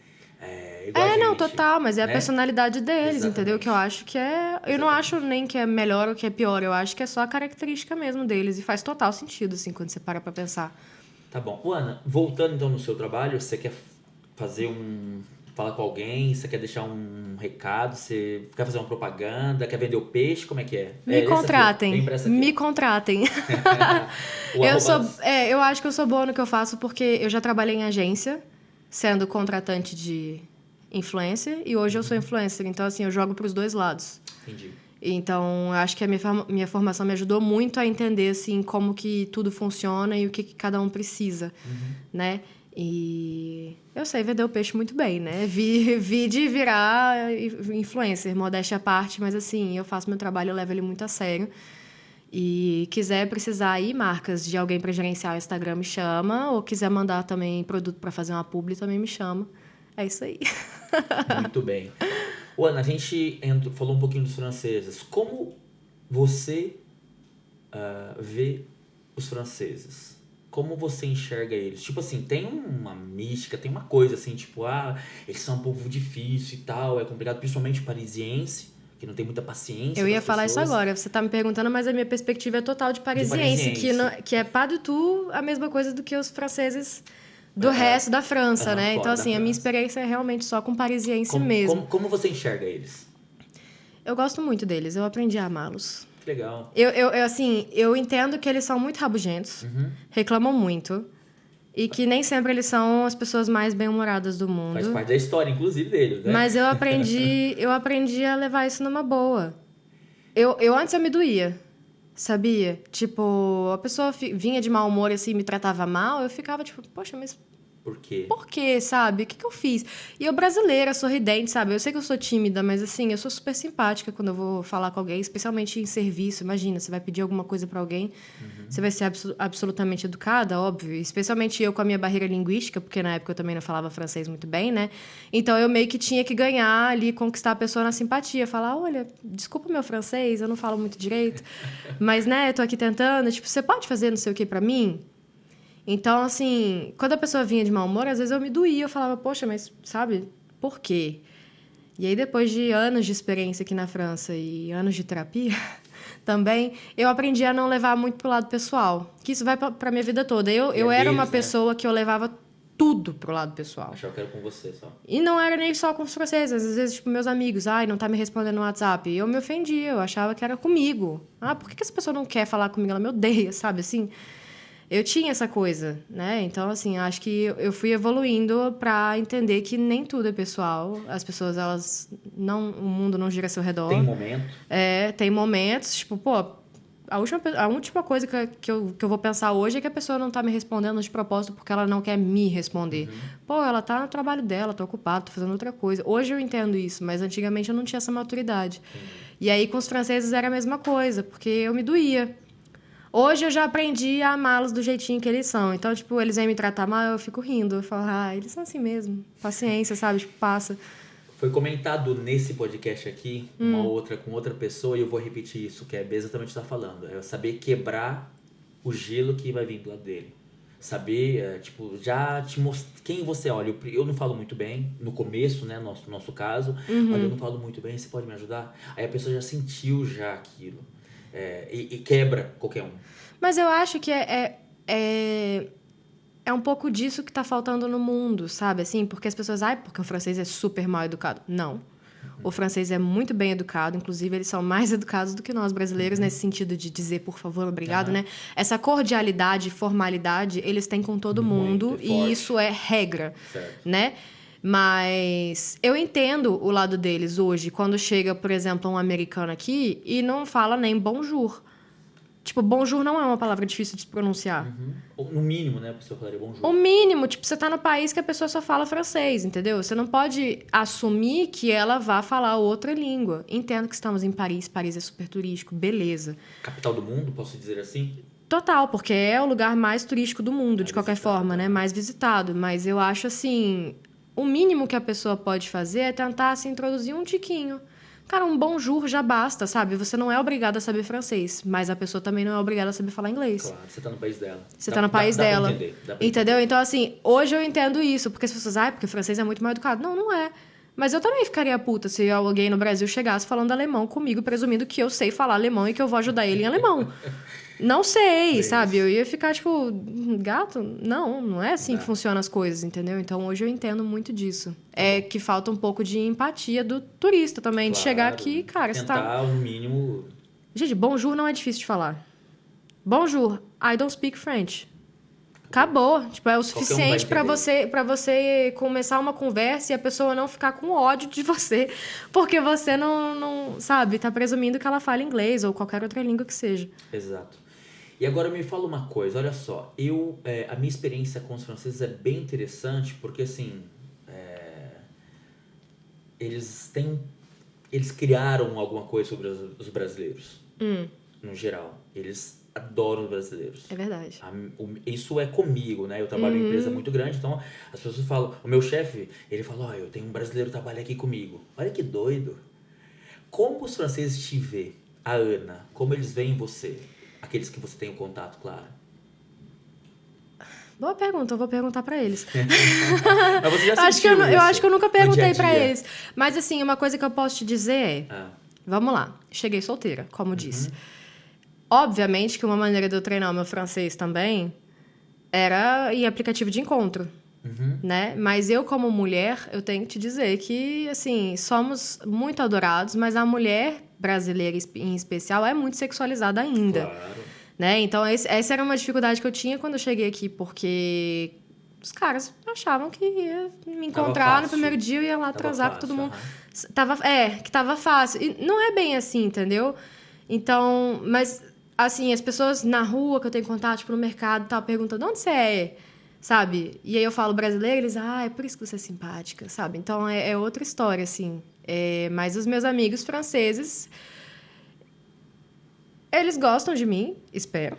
igual a gente, não, total, mas é a né? personalidade deles, Exatamente. entendeu? Que eu acho que é... Eu não acho nem que é melhor ou que é pior, eu acho que é só a característica mesmo deles. E faz total sentido, assim, quando você para pra pensar. Tá bom. Ô, Ana, voltando então no seu trabalho, você quer falar com alguém, você quer deixar um recado, você quer fazer uma propaganda, quer vender o peixe, como é que é? Me contratem, me contratem. Eu acho que eu sou boa no que eu faço porque eu já trabalhei em agência, sendo contratante de influencer, e hoje eu sou influencer, então assim, eu jogo pros dois lados. Entendi. Então, eu acho que a minha formação me ajudou muito a entender, assim, como que tudo funciona e o que cada um precisa, né? E eu sei vender o peixe muito bem, né? Vi de virar influencer, modéstia à parte, mas assim, eu faço meu trabalho, eu levo ele muito a sério. E precisar aí, marcas de alguém para gerenciar o Instagram, me chama. Ou quiser mandar também produto para fazer uma publi, também me chama. É isso aí. Muito bem. Ô, Ana, a gente falou um pouquinho dos franceses. Como você vê os franceses? Como você enxerga eles? Tipo assim, tem uma mística, tem uma coisa assim, tipo, eles são um povo difícil e tal, é complicado, principalmente o parisiense, que não tem muita paciência. Eu ia falar isso agora, você tá me perguntando, mas a minha perspectiva é total de parisiense. Que é pas du tout a mesma coisa do que os franceses do resto da França, né? Então, assim, a minha experiência é realmente só com parisiense mesmo. Como você enxerga eles? Eu gosto muito deles, eu aprendi a amá-los. Legal. Eu entendo que eles são muito rabugentos, reclamam muito, e que nem sempre eles são as pessoas mais bem-humoradas do mundo. Faz parte da história, inclusive, deles, né? Mas eu aprendi a levar isso numa boa. Antes eu me doía, sabia? Tipo, a pessoa vinha de mau humor assim, me tratava mal, eu ficava tipo, poxa, mas... Por quê? Por quê, sabe? O que eu fiz? E eu brasileira, sorridente, sabe? Eu sei que eu sou tímida, mas assim, eu sou super simpática quando eu vou falar com alguém, especialmente em serviço. Imagina, você vai pedir alguma coisa pra alguém, você vai ser absolutamente educada, óbvio. Especialmente eu com a minha barreira linguística, porque na época eu também não falava francês muito bem, né? Então eu meio que tinha que ganhar ali, conquistar a pessoa na simpatia. Falar, olha, desculpa o meu francês, eu não falo muito direito, mas, né, eu tô aqui tentando. Tipo, você pode fazer não sei o que pra mim? Então, assim, quando a pessoa vinha de mau humor, às vezes eu me doía, eu falava, poxa, mas sabe, por quê? E aí, depois de anos de experiência aqui na França e anos de terapia também, eu aprendi a não levar muito pro lado pessoal, que isso vai pra minha vida toda. Eu era uma pessoa que eu levava tudo pro lado pessoal. Achava que era com você só. E não era nem só com os franceses, às vezes, tipo, meus amigos, não tá me respondendo no WhatsApp. E eu me ofendia, eu achava que era comigo. Por que essa pessoa não quer falar comigo? Ela me odeia, sabe, assim... Eu tinha essa coisa, né? Então, assim, acho que eu fui evoluindo para entender que nem tudo é pessoal. As pessoas, o mundo não gira ao seu redor. Tem momentos. Tem momentos, tipo, a última coisa que eu vou pensar hoje é que a pessoa não tá me respondendo de propósito porque ela não quer me responder. Ela tá no trabalho dela, tá ocupada, tá fazendo outra coisa. Hoje eu entendo isso, mas antigamente eu não tinha essa maturidade. E aí, com os franceses era a mesma coisa, porque eu me doía. Hoje eu já aprendi a amá-los do jeitinho que eles são. Então, tipo, eles vêm me tratar mal, eu fico rindo. Eu falo, eles são assim mesmo. Paciência, sabe? Tipo, passa. Foi comentado nesse podcast aqui, com outra pessoa, e eu vou repetir isso, que é exatamente o que você tá falando. É saber quebrar o gelo que vai vir do lado dele. Saber, já te mostrar quem você olha. Eu não falo muito bem, no começo, né, no nosso caso. Olha, eu não falo muito bem, você pode me ajudar? Aí a pessoa já sentiu aquilo. E quebra qualquer um. Mas eu acho que é um pouco disso que tá faltando no mundo, sabe? Assim, porque as pessoas... porque o francês é super mal educado. Não. O francês é muito bem educado. Inclusive, eles são mais educados do que nós brasileiros, nesse sentido de dizer, por favor, obrigado, né? Essa cordialidade, formalidade, eles têm com todo mundo. E forte. Isso é regra, né? Mas eu entendo o lado deles hoje, quando chega, por exemplo, um americano aqui e não fala nem bonjour. Tipo, bonjour não é uma palavra difícil de se pronunciar. No mínimo, né? Você falaria bonjour. O mínimo, tipo, você tá no país que a pessoa só fala francês, entendeu? Você não pode assumir que ela vá falar outra língua. Entendo que estamos em Paris, Paris é super turístico, beleza. Capital do mundo, posso dizer assim? Total, porque é o lugar mais turístico do mundo, de qualquer forma, né? Mais visitado. Mas eu acho assim... O mínimo que a pessoa pode fazer é tentar se introduzir um tiquinho, Cara, um bonjour já basta, sabe? Você não é obrigado a saber francês, mas a pessoa também não é obrigada a saber falar inglês. Claro, você tá no país dela. Você tá no país dá dela. Pra entender, dá pra Entendeu? entender. Então, assim, hoje eu entendo isso, porque as pessoas, porque o francês é muito mal educado. Não, não é. Mas eu também ficaria puta se alguém no Brasil chegasse falando alemão comigo, presumindo que eu sei falar alemão e que eu vou ajudar ele em alemão. Não sei, sabe? Eu ia ficar tipo, gato? Não, não é assim que funcionam as coisas, entendeu? Então hoje eu entendo muito disso. É que falta um pouco de empatia do turista também, de chegar aqui, cara, você tá... Tentar o mínimo... Gente, bonjour não é difícil de falar. Bonjour, I don't speak French. Acabou. Tipo, é o suficiente pra você começar uma conversa e a pessoa não ficar com ódio de você, porque você não sabe, tá presumindo que ela fala inglês ou qualquer outra língua que seja. Exato. E agora me fala uma coisa, olha só, a minha experiência com os franceses é bem interessante, porque assim, eles criaram alguma coisa sobre os brasileiros, no geral. Eles adoram os brasileiros. É verdade. Isso é comigo, né? Eu trabalho em uma empresa muito grande, então as pessoas falam... O meu chefe, ele fala, eu tenho um brasileiro que trabalha aqui comigo. Olha que doido. Como os franceses te vê, a Ana, como eles veem você? Aqueles que você tem o contato, claro. Boa pergunta, eu vou perguntar pra eles. Mas você já sentiu eu acho que eu nunca perguntei dia-a-dia? pra eles. Mas assim, uma coisa que eu posso te dizer é... Vamos lá, cheguei solteira, como disse. Obviamente que uma maneira de eu treinar o meu francês também era em aplicativo de encontro, né? Mas eu, como mulher, eu tenho que te dizer que, assim, somos muito adorados, mas a mulher brasileira, em especial, é muito sexualizada ainda. Claro. Né? Então, essa era uma dificuldade que eu tinha quando eu cheguei aqui, porque os caras achavam que ia me encontrar no primeiro dia e ia lá transar com todo mundo. Que tava fácil. E não é bem assim, entendeu? Então, mas... Assim, as pessoas na rua que eu tenho contato, tipo, no mercado e tal, perguntam, de onde você é? Sabe? E aí eu falo brasileiro, eles, é por isso que você é simpática, sabe? Então, é outra história, assim. Mas os meus amigos franceses, eles gostam de mim, espero.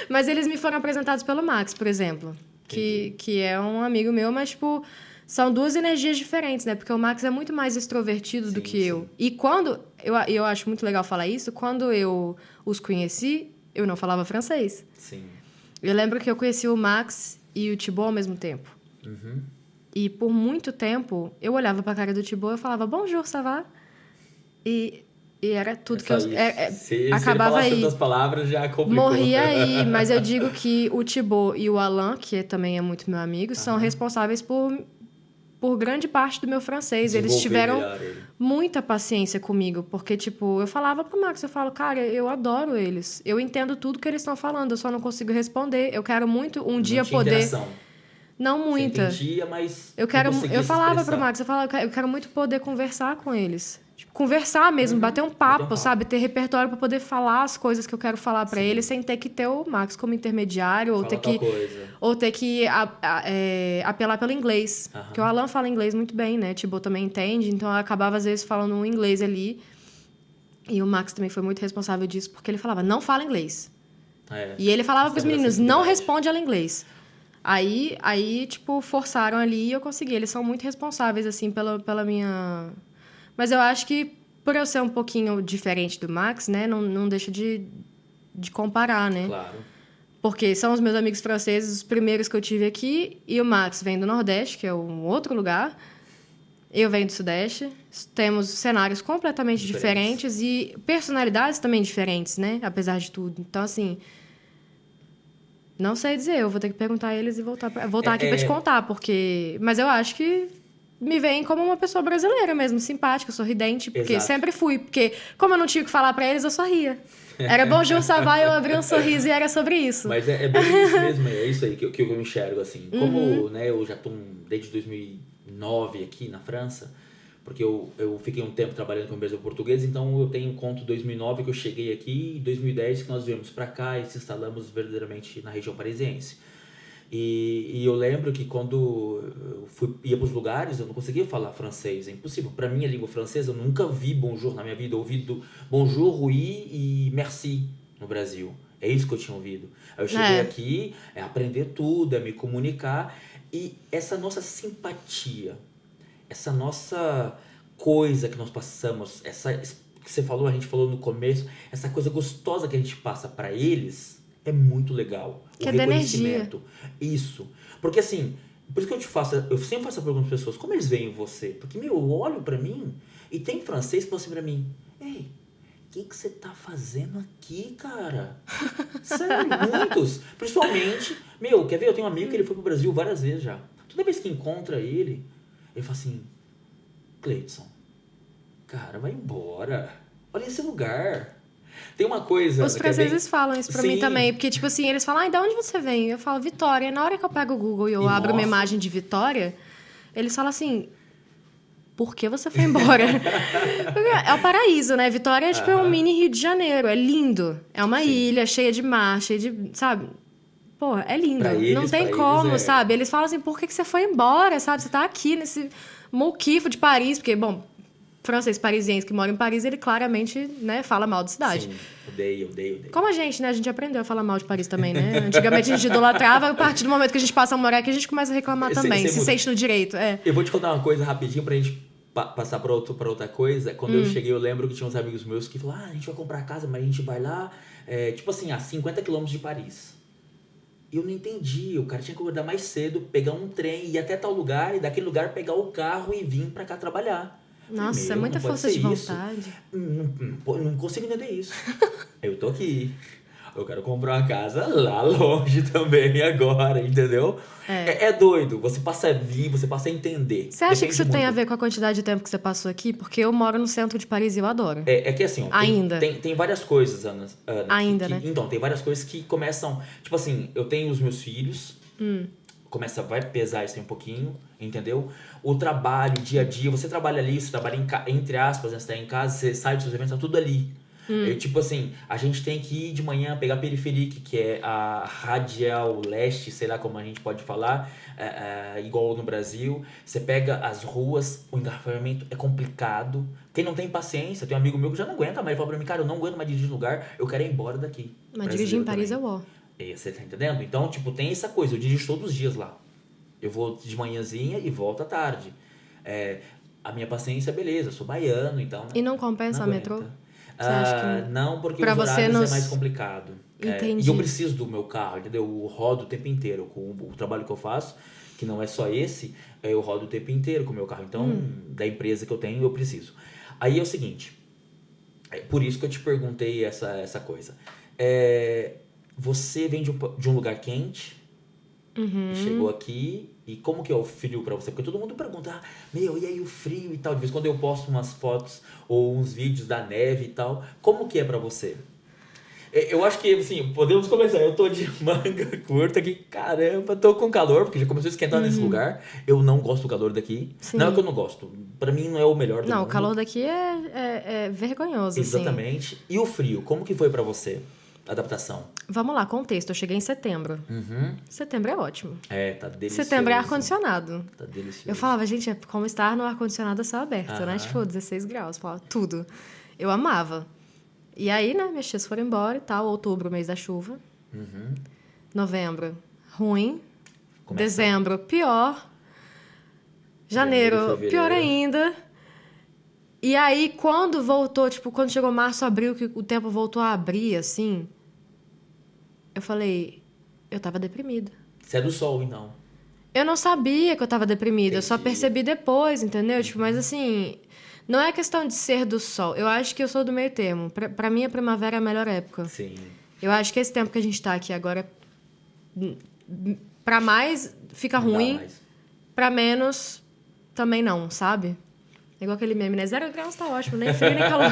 Mas eles me foram apresentados pelo Max, por exemplo. Que é um amigo meu, mas, tipo... São duas energias diferentes, né? Porque o Max é muito mais extrovertido do que eu. E quando... Eu acho muito legal falar isso. Quando eu os conheci, eu não falava francês. Sim. Eu lembro que eu conheci o Max e o Thibaut ao mesmo tempo. E por muito tempo, eu olhava pra cara do Thibaut e eu falava, bonjour, ça va? E era tudo que eu... acabava ele aí. Das palavras, já complicou. Morria aí. Mas eu digo que o Thibaut e o Alain, que também é muito meu amigo, são responsáveis por grande parte do meu francês. Eles tiveram muita paciência comigo, porque, tipo, eu falava pro Max, eu falo, cara, eu adoro eles. Eu entendo tudo que eles estão falando, eu só não consigo responder. Eu quero muito dia poder... Interação. Não muita. Você entendia, mas eu falava pro Max, eu quero muito poder conversar com eles. Tipo, conversar mesmo, bater um papo, sabe? Ter repertório pra poder falar as coisas que eu quero falar pra eles, sem ter que ter o Max como intermediário, ou ter que apelar pelo inglês. Porque o Alan fala inglês muito bem, né? Thibaut também entende, então eu acabava às vezes falando um inglês ali. E o Max também foi muito responsável disso, porque ele falava, não fala inglês. E ele falava pros meninos, não responde ela em inglês. Aí, tipo, forçaram ali e eu consegui. Eles são muito responsáveis, assim, pela minha... Mas eu acho que, por eu ser um pouquinho diferente do Max, né? Não deixa de comparar, né? Claro. Porque são os meus amigos franceses, os primeiros que eu tive aqui. E o Max vem do Nordeste, que é um outro lugar. Eu venho do Sudeste. Temos cenários completamente diferentes e personalidades também diferentes, né? Apesar de tudo. Então, assim... Não sei dizer, eu vou ter que perguntar a eles e voltar aqui pra te contar, porque... Mas eu acho que me veem como uma pessoa brasileira mesmo, simpática, sorridente, porque sempre fui. Porque, como eu não tinha o que falar pra eles, eu só ria. Era bonjour, ça va, eu abri um sorriso e era sobre isso. Mas é bem isso mesmo, é isso aí que eu enxergo, assim. Como, né, eu já tô desde 2009 aqui na França, porque eu fiquei um tempo trabalhando com empresa portuguesa, então eu tenho conto 2009 que eu cheguei aqui, e 2010 que nós viemos para cá e se instalamos verdadeiramente na região parisiense. E eu lembro que quando eu ia para os lugares, eu não conseguia falar francês, é impossível. Para mim, a língua francesa, eu nunca vi bonjour na minha vida. Eu ouvi do bonjour, oui e merci no Brasil. É isso que eu tinha ouvido. Aí eu cheguei aqui, aprender tudo, me comunicar. E essa nossa simpatia, essa nossa coisa que nós passamos, essa que você falou, a gente falou no começo, essa coisa gostosa que a gente passa pra eles é muito legal. Que é da energia. Isso. Porque assim, por isso que eu sempre faço a pergunta para as pessoas, como eles veem você? Porque, eu olho pra mim e tem francês que fala assim pra mim, ei, o que você tá fazendo aqui, cara? Sério, muitos. Principalmente, quer ver? Eu tenho um amigo que ele foi pro Brasil várias vezes já. Toda vez que encontra ele fala assim, Cleidson, cara, vai embora. Olha esse lugar. Tem uma coisa... Os franceses falam isso pra Sim. mim também. Porque, tipo assim, eles falam, de onde você vem? Eu falo, Vitória. E na hora que eu pego o Google e eu abro uma imagem de Vitória, eles falam assim, por que você foi embora? É o paraíso, né? Vitória é tipo um mini Rio de Janeiro. É lindo. É uma ilha cheia de mar, cheia de... Sabe? Pô, é lindo. Não tem como, sabe? Eles falam assim, por que você foi embora, sabe? Você tá aqui nesse moquifo de Paris. Porque, bom... francês parisiense que mora em Paris, ele claramente, né, fala mal da cidade. Sim, odeio. Como a gente, né? A gente aprendeu a falar mal de Paris também, né? Antigamente a gente idolatrava, a partir do momento que a gente passa a morar aqui, a gente começa a reclamar também, se sente no direito. Eu vou te contar uma coisa rapidinho pra gente passar pra outra coisa. Quando eu cheguei, eu lembro que tinha uns amigos meus que falaram, a gente vai comprar casa, mas a gente vai lá, tipo assim, a 50 quilômetros de Paris. E eu não entendi, o cara tinha que acordar mais cedo, pegar um trem, ir até tal lugar, e daquele lugar pegar o carro e vir pra cá trabalhar. Nossa, é muita força de vontade. Não consigo entender isso. Eu tô aqui. Eu quero comprar uma casa lá longe também agora, entendeu? É doido. Você passa a vir, você passa a entender. Você acha que isso tem a ver com a quantidade de tempo que você passou aqui? Porque eu moro no centro de Paris e eu adoro. É que assim, tem várias coisas, Ana. Ainda, né? Então, tem várias coisas que começam... Tipo assim, eu tenho os meus filhos... vai pesar isso aí um pouquinho, entendeu? O trabalho, o dia a dia, você trabalha ali, você trabalha entre aspas, né? Você tá em casa, você sai dos seus eventos, tá tudo ali. Tipo assim, a gente tem que ir de manhã pegar a Periferique, que é a Radial Leste, sei lá como a gente pode falar, igual no Brasil. Você pega as ruas, o engarrafamento é complicado. Quem não tem paciência, tem um amigo meu que já não aguenta, mas ele fala pra mim, cara, eu não aguento mais dirigir no lugar, eu quero ir embora daqui. Mas dirigir em Paris é ó. Você tá entendendo? Então, tipo, tem essa coisa, eu dirijo todos os dias lá. Eu vou de manhãzinha e volto à tarde. A minha paciência, beleza, eu sou baiano, então... E não compensa a metrô? Você acha que... Não, porque pra os horários não... é mais complicado. Entendi. E eu preciso do meu carro, entendeu? Eu rodo o tempo inteiro com o trabalho que eu faço, que não é só esse, eu rodo o tempo inteiro com o meu carro. Então, da empresa que eu tenho, eu preciso. Aí é o seguinte, por isso que eu te perguntei essa coisa. Você vem de um lugar quente, e chegou aqui, e como que é o frio pra você? Porque todo mundo pergunta, e aí o frio e tal. De vez em quando eu posto umas fotos ou uns vídeos da neve e tal. Como que é pra você? Eu acho que, assim, podemos começar. Eu tô de manga curta aqui, caramba, tô com calor, porque já começou a esquentar nesse lugar. Eu não gosto do calor daqui. Sim. Não é que eu não gosto. Pra mim não é o melhor do mundo. Não, o calor daqui é vergonhoso, Exatamente. assim. E o frio, como que foi pra você? Adaptação. Vamos lá, contexto. Eu cheguei em setembro. Setembro é ótimo. Tá delicioso. Setembro é ar-condicionado. Tá delicioso. Eu falava, gente, é como estar no ar-condicionado a céu aberto, né? Tipo, 16 graus. Falava, tudo. Eu amava. E aí, né, minhas tias foram embora e tal. Outubro, mês da chuva. Novembro, ruim. Dezembro, pior. Janeiro, pior ainda. E aí, quando voltou, tipo, quando chegou março, abril, que o tempo voltou a abrir, assim, eu falei, eu tava deprimida. Você é do sol, então? Eu não sabia que eu tava deprimida, eu só percebi depois, entendeu? Tipo, mas assim, não é questão de ser do sol. Eu acho que eu sou do meio termo. Pra mim, a primavera é a melhor época. Sim. Eu acho que esse tempo que a gente tá aqui agora, pra mais fica ruim, pra menos também não, sabe? É igual aquele meme, né? 0 graus tá ótimo, nem frio nem calor.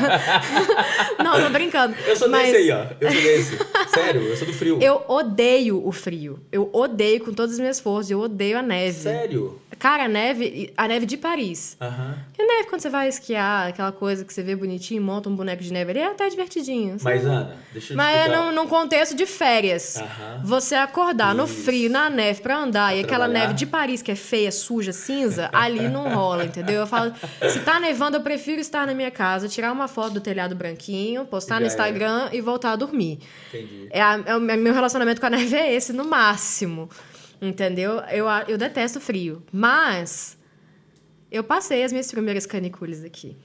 Não, tô brincando. Eu sou desse aí, ó. Eu sou desse. Sério, eu sou do frio. Eu odeio o frio. Eu odeio com todas as minhas forças. Eu odeio a neve. Sério? Cara, a neve de Paris. E a neve, quando você vai esquiar, aquela coisa que você vê bonitinho, monta um boneco de neve ali, é até divertidinho. Mas, Ana, deixa eu te Mas explicar. é num contexto de férias. Você acordar no frio, na neve, pra andar, e aquela neve de Paris que é feia, suja, cinza, ali não rola, entendeu? Eu falo, se tá nevando, eu prefiro estar na minha casa, tirar uma foto do telhado branquinho, postar no Instagram e voltar a dormir. Entendi. Meu relacionamento com a neve é esse, no máximo. Entendeu? Eu detesto frio. Mas Eu passei as minhas primeiras caniculas aqui.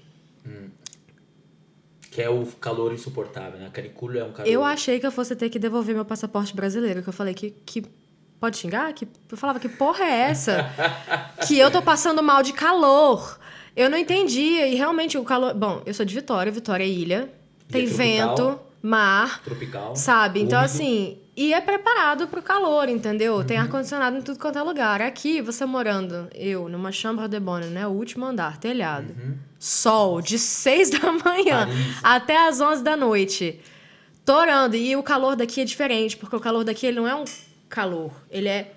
Que é o calor insuportável, né? A canicula é um calor... Eu achei que eu fosse ter que devolver meu passaporte brasileiro, que eu falei que pode xingar? Eu falava, que porra é essa? Que eu tô passando mal de calor. Eu não entendia, e realmente o calor... Bom, eu sou de Vitória é ilha, tem vento, mar, tropical, sabe? Então, úmido. assim, e é preparado pro calor, entendeu? Tem ar-condicionado em tudo quanto é lugar. Aqui, você morando, numa chambre de bonne, né? O último andar, telhado. Sol, de 6 da manhã Paris. até as 11 da noite. Torando. E o calor daqui é diferente, porque o calor daqui ele não é um calor, ele é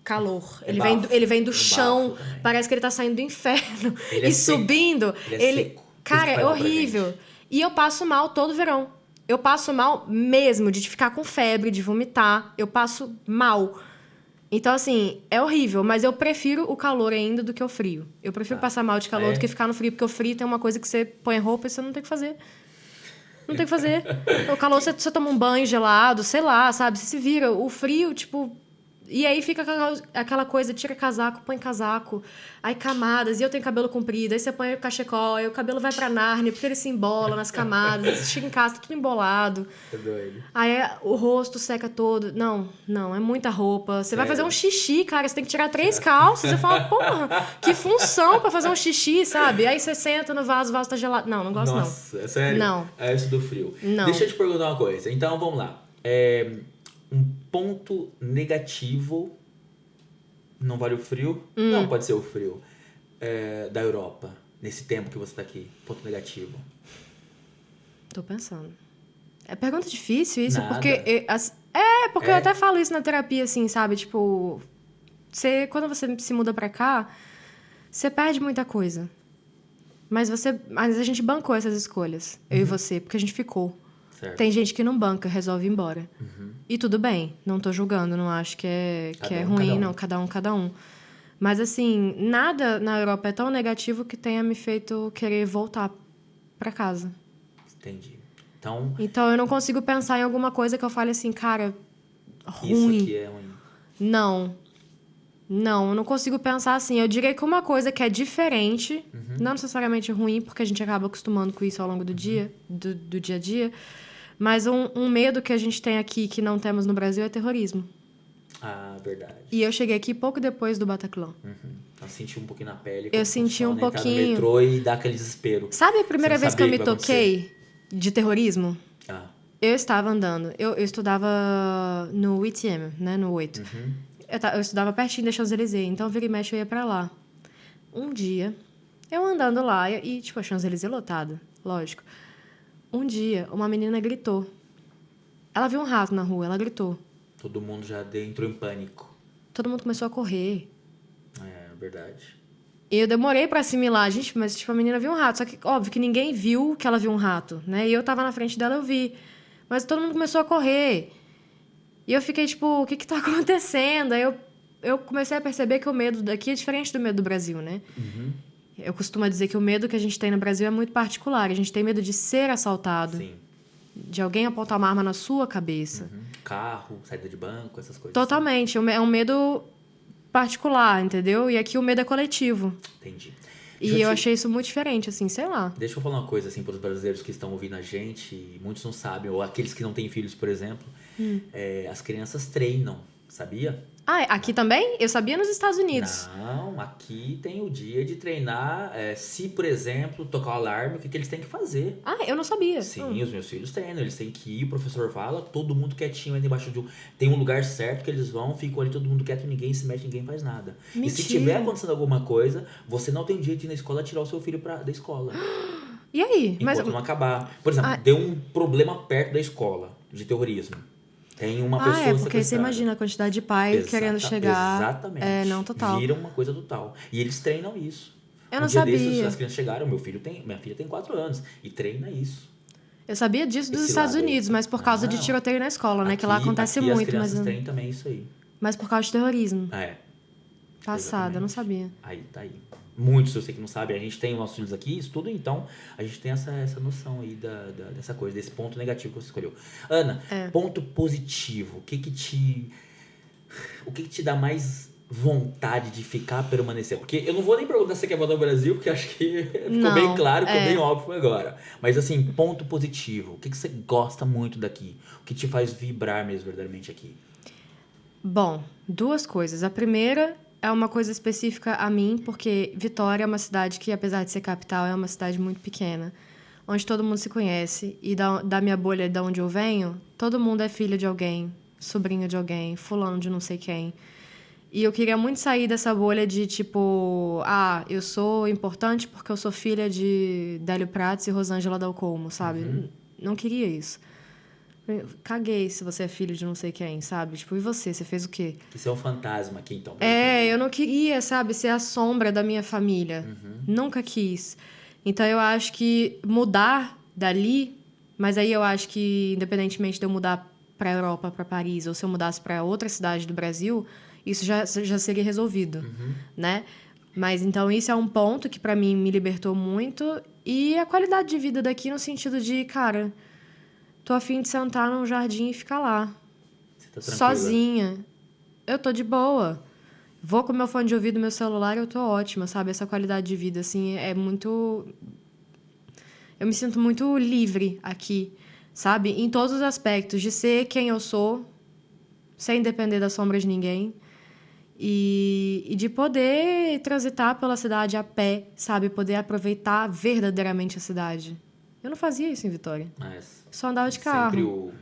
calor. Ele vem do chão, bafo também. parece que ele tá saindo do inferno. Ele é e seco. subindo. Ele é seco. Cara, Isso é faz mal pra horrível. gente. E eu passo mal todo verão. Eu passo mal mesmo, de ficar com febre, de vomitar. Eu passo mal. Então, assim, é horrível, mas eu prefiro o calor ainda do que o frio. Eu prefiro passar mal de calor do que ficar no frio, porque o frio tem uma coisa que você põe roupa e você não tem o que fazer. Não tem o que fazer. O calor, você toma um banho gelado, sei lá, sabe? Você se vira. O frio, tipo... E aí fica aquela coisa, tira casaco, põe casaco, aí camadas, e eu tenho cabelo comprido, aí você põe o cachecol, aí o cabelo vai pra Nárnia, porque ele se embola nas camadas, aí você chega em casa, tá tudo embolado. É doido. Aí o rosto seca todo. Não, é muita roupa. Você vai fazer um xixi, cara, você tem que tirar 3 calças. Você fala, porra, que função pra fazer um xixi, sabe? Aí você senta no vaso, o vaso tá gelado. Não gosto Nossa, é sério? Não. É isso do frio. Não. Deixa eu te perguntar uma coisa. Então, vamos lá. Um ponto negativo, não vale o frio? Não pode ser o frio. Da Europa, nesse tempo que você tá aqui. Ponto negativo. Tô pensando. É pergunta difícil isso, Nada. porque eu até falo isso na terapia, assim, sabe? Tipo, quando você se muda pra cá, você perde muita coisa. Mas a gente bancou essas escolhas, eu e você, porque a gente ficou. Certo. Tem gente que não banca, resolve ir embora. E tudo bem, não tô julgando, não acho que é ruim, não. Cada um. Mas, assim, nada na Europa é tão negativo que tenha me feito querer voltar pra casa. Entendi. Então, eu não consigo pensar em alguma coisa que eu fale assim, cara, ruim. Isso aqui é ruim. Não, eu não consigo pensar assim. Eu diria que uma coisa que é diferente, não necessariamente ruim, porque a gente acaba acostumando com isso ao longo do dia, do dia a dia, mas um medo que a gente tem aqui que não temos no Brasil é terrorismo. Ah, verdade. E eu cheguei aqui pouco depois do Bataclan. Eu senti um pouquinho na pele. Eu senti um Entrar pouquinho. no metrô e dar aquele desespero. Sabe a primeira Você não vez que eu sabia me o que vai toquei de terrorismo? Ah, Eu estava andando. Eu estudava no UITM, né? No 8. Eu estudava pertinho da Champs-Élysées, então vira e mexe eu ia pra lá. Um dia, eu andando lá, e tipo, a Champs-Élysées lotada, lógico. Um dia, uma menina gritou. Ela viu um rato na rua, ela gritou. todo mundo já entrou em pânico. Todo mundo começou a correr. É, verdade. E eu demorei pra assimilar, gente, mas tipo, a menina viu um rato. Só que, óbvio, que ninguém viu que ela viu um rato, né? E eu tava na frente dela, eu vi. Mas todo mundo começou a correr. E eu fiquei, tipo, o que tá acontecendo? Aí eu comecei a perceber que o medo daqui é diferente do medo do Brasil, né? Eu costumo dizer que o medo que a gente tem no Brasil é muito particular. A gente tem medo de ser assaltado. Sim. De alguém apontar uma arma na sua cabeça. Carro, saída de banco, essas coisas. Totalmente. É um medo particular, entendeu? E aqui o medo é coletivo. Entendi. E eu achei isso muito diferente, assim, sei lá. Deixa eu falar uma coisa, assim, para os brasileiros que estão ouvindo a gente, e muitos não sabem, ou aqueles que não têm filhos, por exemplo. As crianças treinam, sabia? Ah, aqui também? Eu sabia nos Estados Unidos. Não, aqui tem o dia de treinar. Se, por exemplo, tocar o alarme, o que eles têm que fazer? Ah, eu não sabia. Sim, os meus filhos treinam, eles têm que ir, o professor fala, todo mundo quietinho ali embaixo de tem um lugar certo que eles vão, ficam ali todo mundo quieto, ninguém se mexe, ninguém faz nada. Mentira. E se tiver acontecendo alguma coisa, você não tem direito de ir na escola tirar o seu filho da escola. E aí? Enquanto não acabar. Por exemplo, deu um problema perto da escola de terrorismo. Tem uma pessoa porque sequestrada. você imagina a quantidade de pai querendo chegar. Exatamente. Não, total. Vira uma coisa total. E eles treinam isso. Eu não dia sabia. desses, as crianças chegaram, minha filha tem 4 anos e treina isso. Eu sabia disso dos Esse Estados lado aí. Unidos, mas por causa de Não. tiroteio na escola, né? Que lá acontece aqui muito, as crianças mas. treinam também isso aí. Mas por causa de terrorismo. Passada, eu não sabia. Aí, tá aí. Muitos, eu sei que não sabem, a gente tem os nossos filhos aqui, estudo, então a gente tem essa noção aí dessa coisa, desse ponto negativo que você escolheu. Ana, ponto positivo, o que te dá mais vontade de ficar, permanecer? Porque eu não vou nem perguntar se você quer voltar ao Brasil, porque acho que ficou bem Não, claro, ficou bem óbvio agora. Mas assim, ponto positivo. O que você gosta muito daqui? O que te faz vibrar mesmo verdadeiramente aqui? Bom, duas coisas. A primeira é uma coisa específica a mim, porque Vitória é uma cidade que, apesar de ser capital, é uma cidade muito pequena, onde todo mundo se conhece. E da minha bolha, de onde eu venho, todo mundo é filho de alguém, sobrinho de alguém, fulano de não sei quem. E eu queria muito sair dessa bolha de, tipo, eu sou importante porque eu sou filha de Délio Prats e Rosângela Dal Colmo, sabe? Não queria isso. Caguei se você é filho de não sei quem, sabe? Tipo, e você? Você fez o quê? Você é um fantasma aqui, então. Eu não queria, sabe, ser a sombra da minha família. Nunca quis. Então, eu acho que mudar dali... Mas aí eu acho que, independentemente de eu mudar pra Europa, pra Paris, ou se eu mudasse pra outra cidade do Brasil, isso já seria resolvido, né? Mas, então, isso é um ponto que, pra mim, me libertou muito. E a qualidade de vida daqui no sentido de, cara... Tô a fim de sentar num jardim e ficar lá. Você tá tranquila? Sozinha. Eu tô de boa. Vou com meu fone de ouvido, meu celular, eu tô ótima, sabe? Essa qualidade de vida, assim, é muito... Eu me sinto muito livre aqui, sabe? Em todos os aspectos. De ser quem eu sou, sem depender da sombra de ninguém. E de poder transitar pela cidade a pé, sabe? Poder aproveitar verdadeiramente a cidade. Eu não fazia isso em Vitória. Mas Só andava de sempre carro.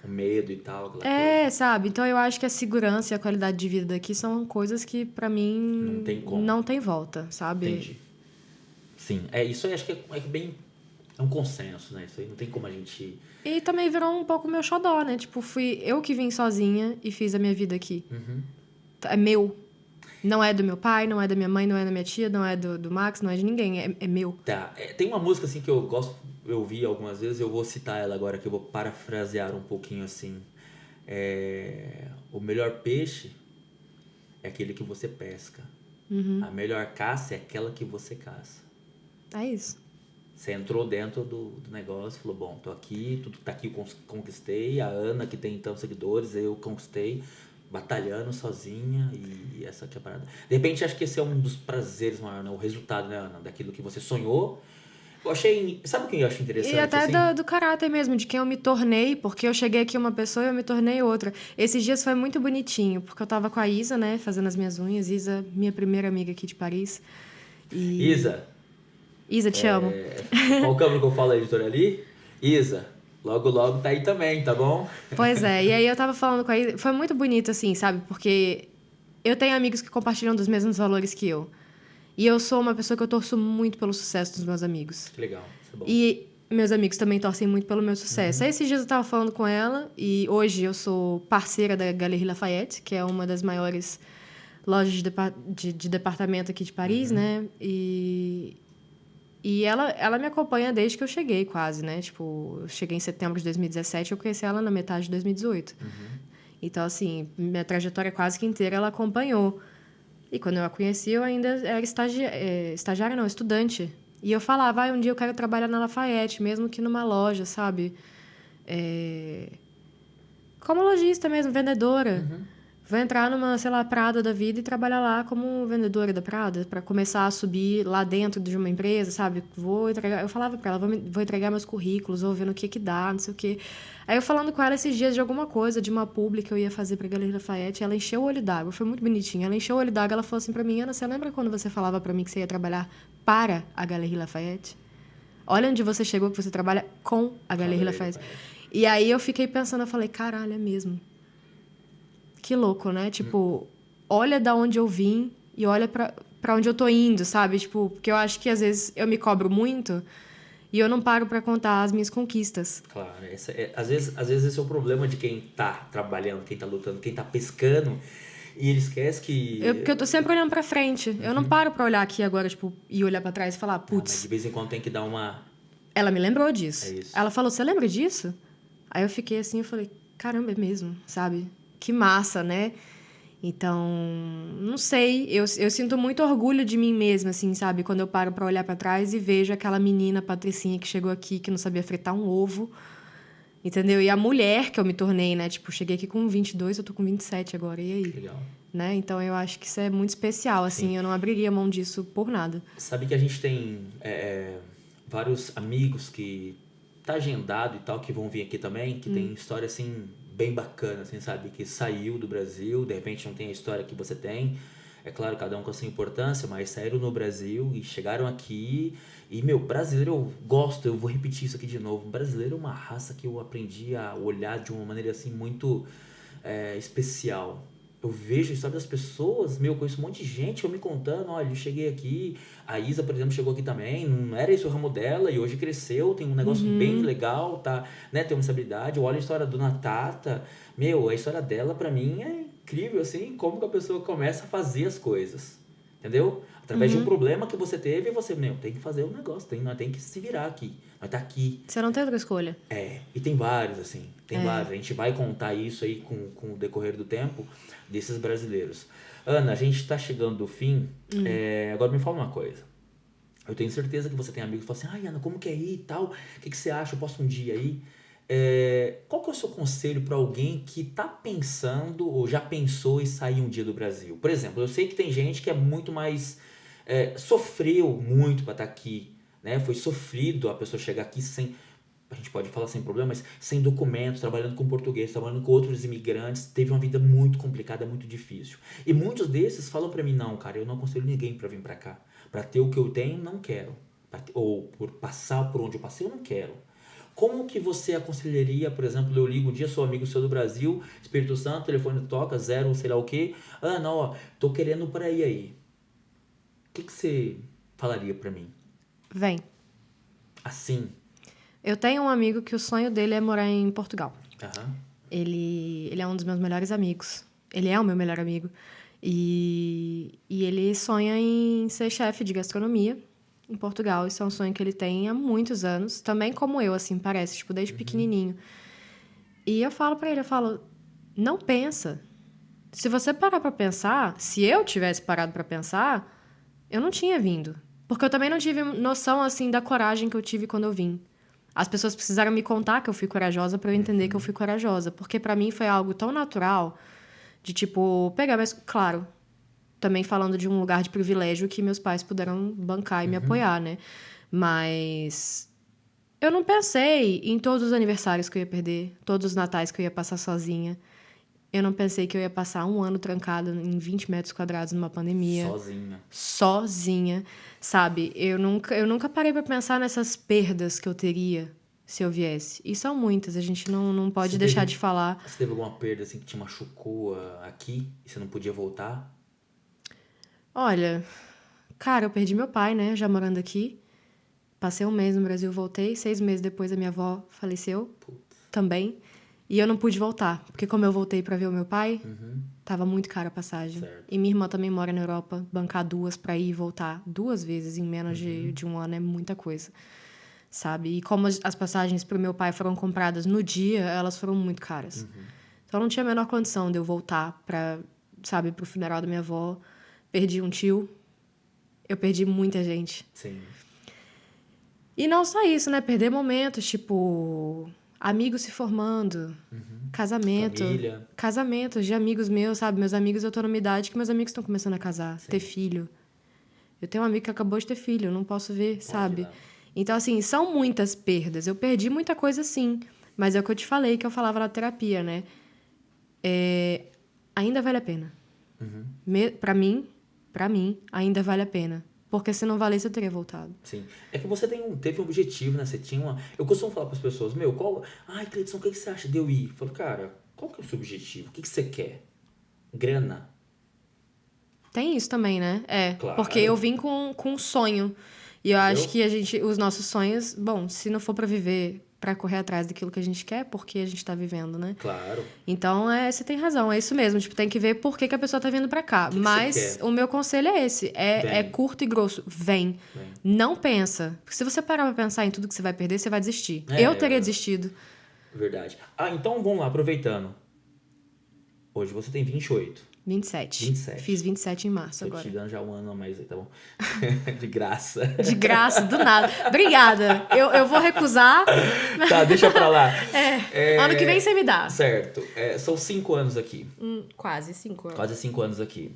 o medo e tal, aquela coisa. Sabe? Então eu acho que a segurança e a qualidade de vida daqui são coisas que, pra mim, Não tem como. não tem volta, sabe? Entendi. Sim, isso aí acho que é bem... É um consenso, né? Isso aí não tem como a gente... E também virou um pouco meu xodó, né? Tipo, fui eu que vim sozinha e fiz a minha vida aqui. É meu. Não é do meu pai, não é da minha mãe, não é da minha tia, não é do Max, não é de ninguém. É meu. Tá, tem uma música assim que eu gosto, eu ouvi algumas vezes, eu vou citar ela agora, que eu vou parafrasear um pouquinho assim. O melhor peixe é aquele que você pesca. A melhor caça é aquela que você caça. É isso. Você entrou dentro do negócio, falou, bom, tô aqui, tudo que tá aqui eu conquistei, a Ana que tem então seguidores, eu conquistei, batalhando sozinha, e essa aqui é a parada. De repente, acho que esse é um dos prazeres maiores, né? O resultado, né, Ana, daquilo que você sonhou. Eu achei, sabe o que eu acho interessante? E até assim? do caráter mesmo, de quem eu me tornei, porque eu cheguei aqui uma pessoa e eu me tornei outra. Esses dias foi muito bonitinho, porque eu tava com a Isa, né, fazendo as minhas unhas. Isa, minha primeira amiga aqui de Paris. Isa, te amo. Qual câmera que eu falo, a editora ali? Isa, logo logo tá aí também, tá bom? Pois é, e aí eu tava falando com a Isa, foi muito bonito assim, sabe? Porque eu tenho amigos que compartilham dos mesmos valores que eu. E eu sou uma pessoa que eu torço muito pelo sucesso dos meus amigos. Que legal, isso é bom. E meus amigos também torcem muito pelo meu sucesso. Aí esses dias eu tava falando com ela, e hoje eu sou parceira da Galerie Lafayette, que é uma das maiores lojas de departamento aqui de Paris, né? E ela me acompanha desde que eu cheguei, quase, né? Tipo, eu cheguei em setembro de 2017 e eu conheci ela na metade de 2018. Então, assim, minha trajetória quase que inteira ela acompanhou. E quando eu a conheci, eu ainda era estagiária, não, estudante. E eu falava, um dia eu quero trabalhar na Lafayette, mesmo que numa loja, sabe? Como lojista mesmo, vendedora. Vou entrar numa, sei lá, Prada da vida e trabalhar lá como vendedora da Prada, para começar a subir lá dentro de uma empresa, sabe? Vou entregar, eu falava para ela, vou entregar meus currículos, vou vendo o que dá, não sei o quê. Aí eu falando com ela esses dias de alguma coisa, de uma publi que eu ia fazer pra Galeria Lafayette, ela encheu o olho d'água, foi muito bonitinha. Ela encheu o olho d'água, ela falou assim pra mim, Ana, você lembra quando você falava pra mim que você ia trabalhar para a Galeria Lafayette? Olha onde você chegou, que você trabalha com a Galeria Lafayette. E aí eu fiquei pensando, eu falei, caralho, é mesmo. Que louco, né? Tipo, olha da onde eu vim e olha pra onde eu tô indo, sabe? Tipo, porque eu acho que às vezes eu me cobro muito e eu não paro pra contar as minhas conquistas. Claro, às vezes esse é o problema de quem tá trabalhando, quem tá lutando, quem tá pescando, e ele esquece que... Porque eu tô sempre olhando pra frente. Eu não paro pra olhar aqui agora, tipo, e olhar pra trás e falar, Mas putz... de vez em quando tem que dar uma... Ela me lembrou disso. É isso. Ela falou, você lembra disso? Aí eu fiquei assim, eu falei, caramba, é mesmo, sabe? Que massa, né? Então, não sei, eu sinto muito orgulho de mim mesma, assim, sabe? Quando eu paro pra olhar pra trás e vejo aquela menina, Patricinha, que chegou aqui, que não sabia fritar um ovo, Entendeu? E a mulher que eu me tornei, né? Tipo, cheguei aqui com 22, eu tô com 27 agora, e aí? Legal. Né? Então, eu acho que isso é muito especial, assim. Sim. Eu não abriria mão disso por nada. Sabe que a gente tem vários amigos que tá agendado e tal, que vão vir aqui também, que tem história, assim, bem bacana, assim, sabe? Que saiu do Brasil, de repente não tem a história que você tem. É claro, cada um com a sua importância, mas saíram no Brasil e chegaram aqui. E, meu, brasileiro eu gosto, eu vou repetir isso aqui de novo. Brasileiro é uma raça que eu aprendi a olhar de uma maneira, assim, muito especial. Eu vejo a história das pessoas, meu, eu conheço um monte de gente, eu me contando, olha, eu cheguei aqui, a Isa, por exemplo, chegou aqui também, não era esse o ramo dela, e hoje cresceu, tem um negócio bem legal, tá, né, tem uma estabilidade. Eu olho a história do Natata, meu, a história dela pra mim é incrível, assim, como que a pessoa começa a fazer as coisas, entendeu? Através de um problema que você teve, você, meu, tem que fazer um negócio, nós tem que se virar aqui, nós tá aqui. Você não tem outra escolha. E tem vários, assim, vários. A gente vai contar isso aí com o decorrer do tempo desses brasileiros. Ana, a gente tá chegando do fim, agora me fala uma coisa. Eu tenho certeza que você tem amigos que falam assim, ai, Ana, como que é aí e tal? O que você acha? Eu posso um dia aí? Qual que é o seu conselho para alguém que tá pensando ou já pensou em sair um dia do Brasil? Por exemplo, eu sei que tem gente que é muito mais... sofreu muito para estar aqui, né? Foi sofrido a pessoa chegar aqui sem... A gente pode falar sem problema, mas sem documentos, trabalhando com português, trabalhando com outros imigrantes, teve uma vida muito complicada, muito difícil. E muitos desses falam para mim, não, cara, eu não aconselho ninguém para vir para cá. Para ter o que eu tenho, não quero. Ou por passar por onde eu passei, eu não quero. Como que você aconselharia, por exemplo, eu ligo um dia, sou amigo seu do Brasil, Espírito Santo, telefone toca, 0, sei lá o quê. Ana, ó, tô querendo para ir aí. O que você falaria para mim? Vem. Assim? Eu tenho um amigo que o sonho dele é morar em Portugal. Aham. Ele é um dos meus melhores amigos. Ele é o meu melhor amigo. E ele sonha em ser chefe de gastronomia em Portugal. Isso é um sonho que ele tem há muitos anos. Também como eu, assim, parece. Tipo, desde pequenininho. E eu falo pra ele, não pensa. Se você parar pra pensar, se eu tivesse parado pra pensar, eu não tinha vindo. Porque eu também não tive noção, assim, da coragem que eu tive quando eu vim. As pessoas precisaram me contar que eu fui corajosa pra eu entender que eu fui corajosa. Porque pra mim foi algo tão natural de, tipo, pegar... Mas, claro, também falando de um lugar de privilégio que meus pais puderam bancar e me apoiar, né? Mas eu não pensei em todos os aniversários que eu ia perder, todos os natais que eu ia passar sozinha. Eu não pensei que eu ia passar um ano trancada em 20 metros quadrados numa pandemia. Sozinha, sabe? Eu nunca parei pra pensar nessas perdas que eu teria se eu viesse. E são muitas, a gente não pode deixar de falar. Você teve alguma perda assim que te machucou aqui e você não podia voltar? Olha, cara, eu perdi meu pai, né? Já morando aqui. Passei um mês no Brasil, voltei. 6 meses depois a minha avó faleceu também. E eu não pude voltar, porque como eu voltei pra ver o meu pai, tava muito cara a passagem. Certo. E minha irmã também mora na Europa, bancar 2 pra ir e voltar 2 vezes em menos de um ano é muita coisa, sabe? E como as passagens pro meu pai foram compradas no dia, elas foram muito caras. Então não tinha a menor condição de eu voltar pro funeral da minha avó. Perdi um tio, eu perdi muita gente. Sim. E não só isso, né? Perder momentos, tipo... amigos se formando, casamento. Família. Casamentos de amigos meus, sabe? Meus amigos, eu tô numa idade que meus amigos estão começando a casar, ter filho. Eu tenho um amigo que acabou de ter filho, eu não posso ver, sabe? Então, assim, são muitas perdas. Eu perdi muita coisa, sim. Mas é o que eu te falei, que eu falava na terapia, né? Ainda vale a pena. Pra mim, ainda vale a pena. Porque se não valesse, eu teria voltado. Sim. É que você teve um objetivo, né? Você tinha uma... Eu costumo falar para as pessoas, ai, Cleiton, o que você acha de eu ir? Eu falo, cara, qual que é o seu objetivo? O que você quer? Grana? Tem isso também, né? Claro. Porque eu vim com um sonho. E eu acho que os nossos sonhos... Bom, se não for pra viver, pra correr atrás daquilo que a gente quer, porque a gente tá vivendo, né? Claro. Então, você tem razão, é isso mesmo. Tipo, tem que ver por que a pessoa tá vindo pra cá. Mas o meu conselho é esse. É curto e grosso. Vem. Não pensa. Porque se você parar pra pensar em tudo que você vai perder, você vai desistir. Eu teria desistido. Verdade. Então, vamos lá, aproveitando. Hoje você tem 28. 27. 27. Fiz 27 em março Tô agora. te dando já um ano a mais aí, tá bom? De graça. De graça, do nada. Obrigada. Eu vou recusar. Tá, deixa pra lá. Ano que vem você me dá. Certo. São 5 anos aqui. Quase 5 anos. Quase 5 anos aqui.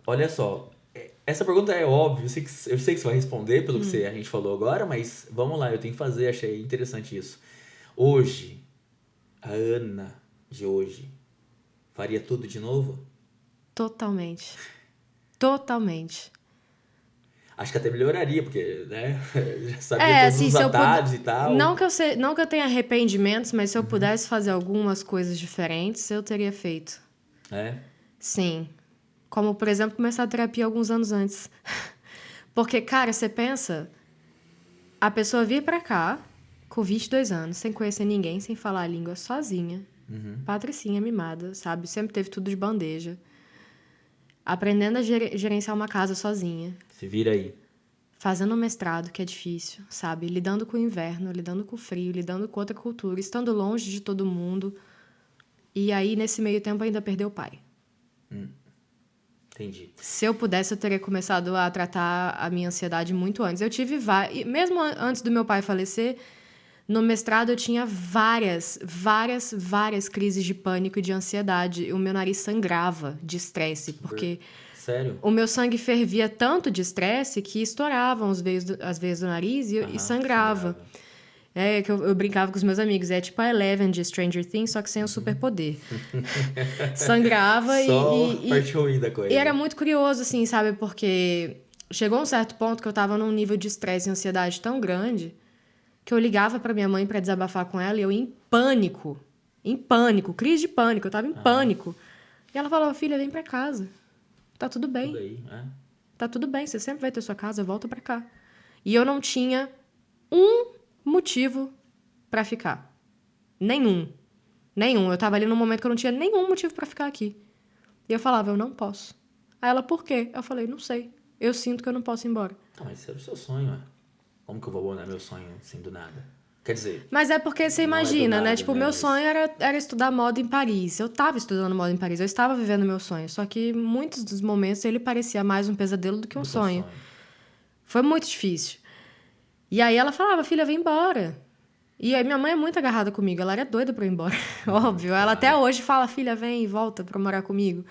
Olha só. Essa pergunta é óbvia. Eu sei que você vai responder pelo que a gente falou agora, mas vamos lá, eu tenho que fazer. Achei interessante isso. Hoje, a Ana de hoje faria tudo de novo? Totalmente. Totalmente. Acho que até melhoraria, porque, né? Já sabia todos os atalhos e tal. Não que eu tenha arrependimentos, mas se eu pudesse fazer algumas coisas diferentes, eu teria feito. É? Sim. Como, por exemplo, começar a terapia alguns anos antes. Porque, cara, você pensa... A pessoa vir pra cá, com 22 anos, sem conhecer ninguém, sem falar a língua, sozinha. Patricinha, mimada, sabe? Sempre teve tudo de bandeja. Aprendendo a gerenciar uma casa sozinha. Se vira aí. Fazendo um mestrado, que é difícil, sabe? Lidando com o inverno, lidando com o frio, lidando com outra cultura, estando longe de todo mundo. E aí, nesse meio tempo, ainda perdeu o pai. Entendi. Se eu pudesse, eu teria começado a tratar a minha ansiedade muito antes. Eu tive mesmo antes do meu pai falecer, no mestrado eu tinha várias crises de pânico e de ansiedade. O meu nariz sangrava de estresse, porque... Sério? O meu sangue fervia tanto de estresse que estouravam as veias do nariz e sangrava. É que eu brincava com os meus amigos. É tipo a Eleven de Stranger Things, só que sem o superpoder. Sangrava Só parte ruim da coisa. E era muito curioso, assim, sabe? Porque chegou um certo ponto que eu tava num nível de estresse e ansiedade tão grande que eu ligava pra minha mãe pra desabafar com ela e eu em pânico, crise de pânico, eu tava em pânico. E ela falava, filha, vem pra casa. Tá tudo bem. Tudo aí, Tá tudo bem, você sempre vai ter sua casa, volta pra cá. E eu não tinha um motivo pra ficar. Nenhum. Eu tava ali num momento que eu não tinha nenhum motivo pra ficar aqui. E eu falava, eu não posso. Aí ela, por quê? Eu falei, não sei. Eu sinto que eu não posso ir embora. Mas isso era o seu sonho, Como que eu vou abandonar meu sonho assim do nada? Quer dizer... Mas é porque você imagina, nada, né? Tipo, o meu sonho era estudar moda em Paris. Eu tava estudando moda em Paris, eu estava vivendo meu sonho. Só que muitos dos momentos ele parecia mais um pesadelo do que um sonho. Foi muito difícil. E aí ela falava, filha, vem embora. E aí minha mãe é muito agarrada comigo, ela era doida pra eu ir embora. Óbvio. Ela até hoje fala, filha, vem e volta pra morar comigo.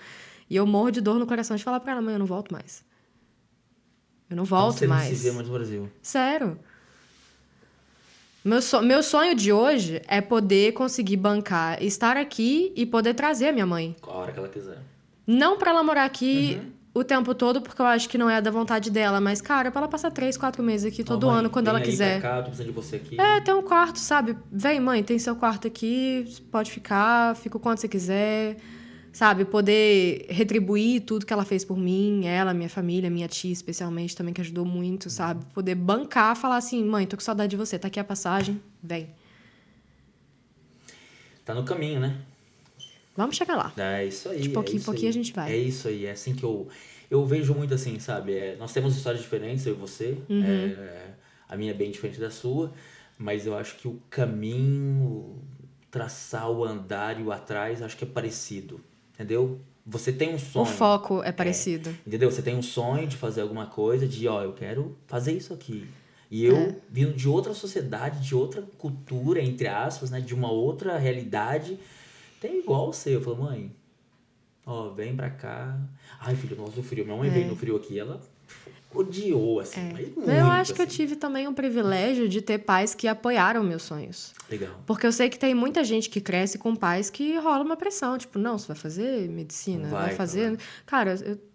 E eu morro de dor no coração de falar pra ela, mãe, eu não volto mais. Eu não volto mais. Você não se vê mais no Brasil. Sério. Meu sonho de hoje é poder conseguir bancar, estar aqui e poder trazer a minha mãe. A hora que ela quiser. Não pra ela morar aqui o tempo todo, porque eu acho que não é da vontade dela, mas, cara, pra ela passar 3, 4 meses aqui todo mãe, ano, quando ela quiser. Pra cá, tô precisando de você aqui. Tem um quarto, sabe? Vem, mãe, tem seu quarto aqui, pode ficar, fica o quanto você quiser. Sabe, poder retribuir tudo que ela fez por mim, ela, minha família, minha tia especialmente também, que ajudou muito, sabe? Poder bancar, falar assim, mãe, tô com saudade de você, tá aqui a passagem, vem. Tá no caminho, né? Vamos chegar lá. É isso aí. De pouquinho em pouquinho a gente vai. É isso aí, é assim que eu vejo muito assim, sabe? Nós temos histórias diferentes, eu e você. A minha é bem diferente da sua, mas eu acho que o caminho, traçar o andar e o atrás, acho que é parecido. Entendeu? Você tem um sonho. O foco é parecido. Entendeu? Você tem um sonho de fazer alguma coisa, eu quero fazer isso aqui. E eu, vindo de outra sociedade, de outra cultura, entre aspas, né? De uma outra realidade, tem igual você. Eu falo, mãe, vem pra cá. Ai, filho, nossa, o frio. Minha mãe veio no frio aqui, ela odiou, assim. Mas muito, eu acho que eu assim. tive também um privilégio de ter pais que apoiaram meus sonhos. Legal. Porque eu sei que tem muita gente que cresce com pais que rola uma pressão. Tipo, não, você vai fazer medicina? Vai fazer... Cara,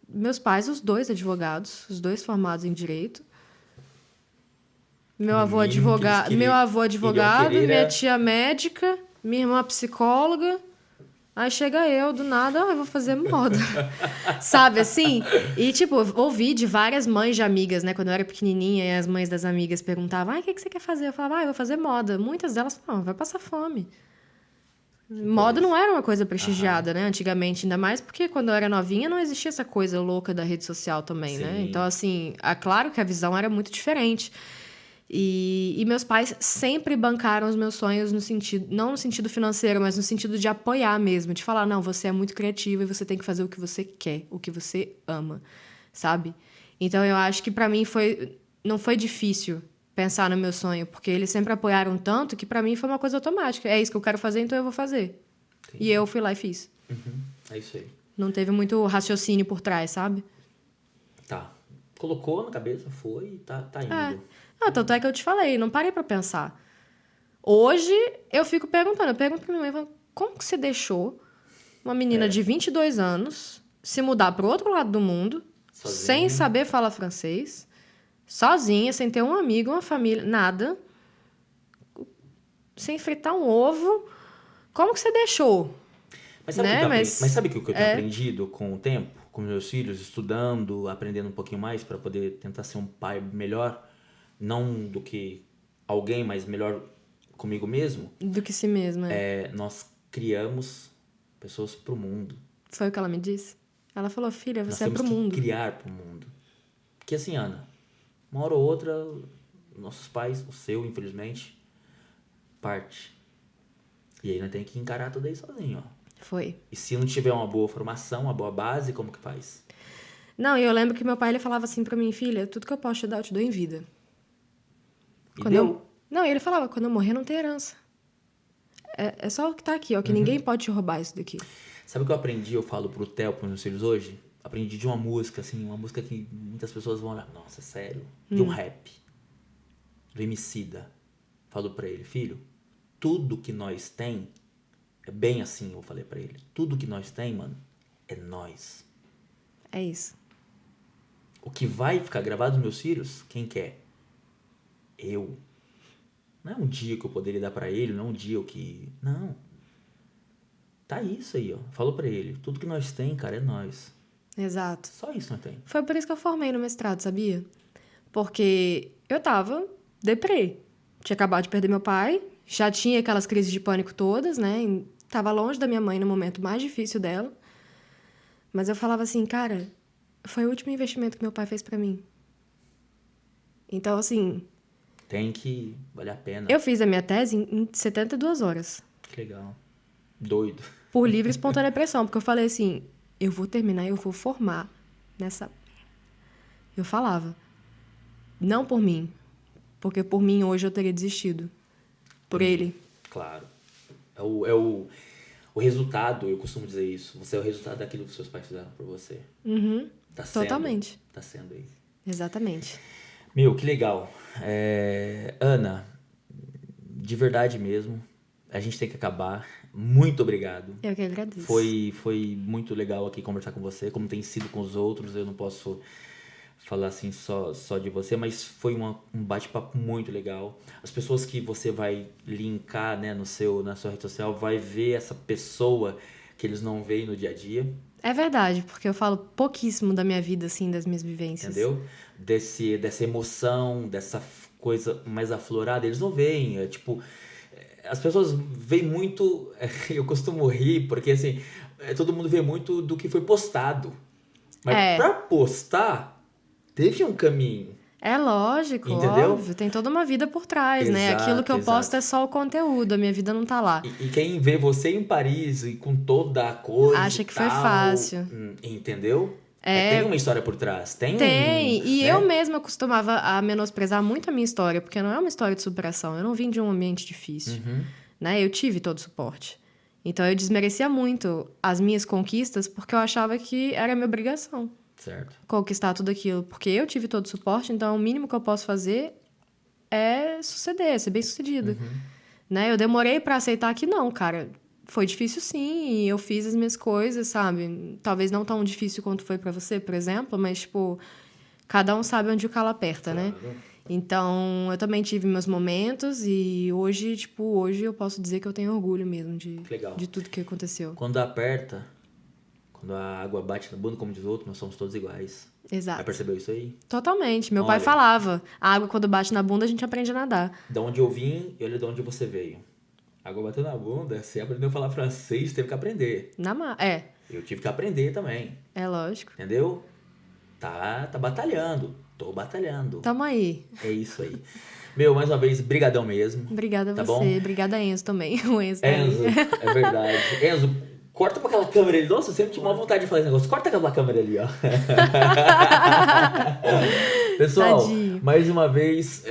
meus pais, os dois advogados, os dois formados em direito. Meu avô advogado, minha tia médica, minha irmã psicóloga. Aí chega eu, do nada, eu vou fazer moda. Sabe, assim? E, tipo, eu ouvi de várias mães de amigas, né? Quando eu era pequenininha, e as mães das amigas perguntavam, o que você quer fazer? Eu falava, eu vou fazer moda. Muitas delas falavam, vai passar fome. Moda não era uma coisa prestigiada, né? Antigamente, ainda mais porque quando eu era novinha não existia essa coisa louca da rede social também, né? Então, assim, é claro que a visão era muito diferente. E meus pais sempre bancaram os meus sonhos no sentido, não no sentido financeiro, mas no sentido de apoiar mesmo, de falar, não, você é muito criativa e você tem que fazer o que você quer, o que você ama, sabe? Então eu acho que pra mim não foi difícil pensar no meu sonho, porque eles sempre apoiaram tanto que pra mim foi uma coisa automática. É isso que eu quero fazer, então eu vou fazer. Entendi. E eu fui lá e fiz. É isso aí. Não teve muito raciocínio por trás, sabe? Tá. Colocou na cabeça, foi e tá indo. Tanto é que eu te falei, não parei pra pensar. Hoje, eu fico perguntando. Eu pergunto pra minha mãe, como que você deixou uma menina de 22 anos se mudar pro outro lado do mundo, Sozinha. sem saber falar francês, sozinha, sem ter um amigo, uma família, nada, sem fritar um ovo? Como que você deixou? Mas sabe, Né? mas sabe o que eu tenho aprendido com o tempo? Com meus filhos, estudando, aprendendo um pouquinho mais para poder tentar ser um pai melhor? Não do que alguém, mas melhor comigo mesmo. Do que si mesma. Nós criamos pessoas pro mundo. Foi o que ela me disse. Ela falou, filha, Nós você é temos pro que mundo. criar pro mundo. Porque assim, Ana, uma hora ou outra, nossos pais, o seu, infelizmente, parte. E aí nós temos que encarar tudo aí sozinho, ó. Foi. E se não tiver uma boa formação, uma boa base, como que faz? Não, e eu lembro que meu pai ele falava assim pra mim, filha, tudo que eu posso te dar, eu te dou em vida. E deu. Não, e ele falava, quando eu morrer não tem herança. É só o que tá aqui, ó, que ninguém pode te roubar isso daqui. Sabe o que eu aprendi, eu falo pro Theo, pros meus filhos hoje? Aprendi de uma música, assim, uma música que muitas pessoas vão olhar, nossa, sério? De um rap. Do Emicida. Falo pra ele, filho, tudo que nós tem, é bem assim, eu falei pra ele. Tudo que nós tem, mano, é nós. É isso. O que vai ficar gravado nos meus filhos, quem quer? Eu. Não é um dia que eu poderia dar pra ele, não é um dia que... Não. Tá isso aí, ó. Falou pra ele. Tudo que nós tem, cara, é nós. Exato. Só isso nós tem. Foi por isso que eu formei no mestrado, sabia? Porque eu tava deprê. Tinha acabado de perder meu pai, já tinha aquelas crises de pânico todas, né? Tava longe da minha mãe no momento mais difícil dela. Mas eu falava assim, cara, foi o último investimento que meu pai fez pra mim. Então, assim... Tem que valer a pena. Eu fiz a minha tese em 72 horas. Que legal. Doido. Por livre e espontânea pressão. Porque eu falei assim, eu vou terminar, eu vou formar nessa... Eu falava, não por mim. Porque por mim hoje eu teria desistido. Por ele. Claro. É o resultado, eu costumo dizer isso. Você é o resultado daquilo que seus pais fizeram por você. Tá sendo. Totalmente. Tá sendo aí. Exatamente. Meu, que legal. Ana, de verdade mesmo, a gente tem que acabar. Muito obrigado. Eu que agradeço. Foi muito legal aqui conversar com você, como tem sido com os outros. Eu não posso falar assim só de você, mas foi um bate-papo muito legal. As pessoas que você vai linkar, né, na sua rede social, vai ver essa pessoa que eles não veem no dia a dia. É verdade, porque eu falo pouquíssimo da minha vida, assim, das minhas vivências. Entendeu? Dessa emoção, dessa coisa mais aflorada, eles não veem. As pessoas veem muito... Eu costumo rir, porque assim, todo mundo vê muito do que foi postado. Mas pra postar, teve um caminho. É lógico, entendeu? Óbvio. Tem toda uma vida por trás, né? Exato, Aquilo que eu exato. posto é só o conteúdo, a minha vida não tá lá. E quem vê você em Paris e com toda a coisa Acha e que foi tal, fácil. Entendeu? Tem uma história por trás. Tem. E né? eu mesma costumava a menosprezar muito a minha história, porque não é uma história de superação. Eu não vim de um ambiente difícil, né? Eu tive todo o suporte. Então eu desmerecia muito as minhas conquistas porque eu achava que era minha obrigação. Certo. Conquistar tudo aquilo. Porque eu tive todo o suporte, então o mínimo que eu posso fazer é suceder, ser bem-sucedida. Né? Eu demorei pra aceitar que não, cara. Foi difícil sim, e eu fiz as minhas coisas, sabe? Talvez não tão difícil quanto foi pra você, por exemplo, mas, tipo, cada um sabe onde o calo aperta, né? Então, eu também tive meus momentos e hoje eu posso dizer que eu tenho orgulho mesmo de tudo que aconteceu. Quando aperta, quando a água bate na bunda, como diz o outro, nós somos todos iguais. Exato. Já percebeu isso aí? Totalmente. Meu pai falava, a água quando bate na bunda a gente aprende a nadar. Da onde eu vim e olha de onde você veio. A água bateu na bunda, você aprendeu a falar francês, teve que aprender. Eu tive que aprender também. É lógico. Entendeu? Tá batalhando. Tô batalhando. Tamo aí. É isso aí. Meu, mais uma vez, brigadão mesmo. Obrigada a tá você. bom? Obrigada, Enzo, também. O Enzo tá aí. Enzo, é verdade. Enzo, corta pra aquela câmera ali. Nossa, eu sempre tive uma vontade de fazer esse negócio. Corta aquela câmera ali, ó. Pessoal, Tadinho. mais uma vez,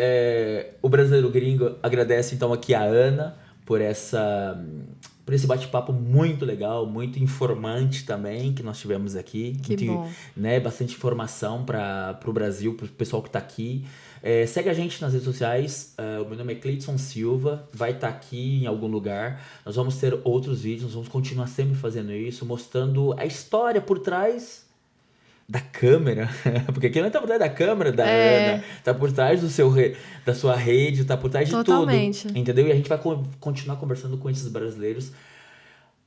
o Brasileiro Gringo agradece então aqui a Ana por esse bate-papo muito legal, muito informante também que nós tivemos aqui. Que bom. Né, bastante informação para o Brasil, para o pessoal que está aqui. Segue a gente nas redes sociais. O meu nome é Cleiton Silva, vai estar aqui em algum lugar. Nós vamos ter outros vídeos, nós vamos continuar sempre fazendo isso, mostrando a história por trás da câmera, porque aqui não tá por trás da câmera da Ana, tá por trás da sua rede, tá por trás de Totalmente. tudo, entendeu? E a gente vai continuar conversando com esses brasileiros,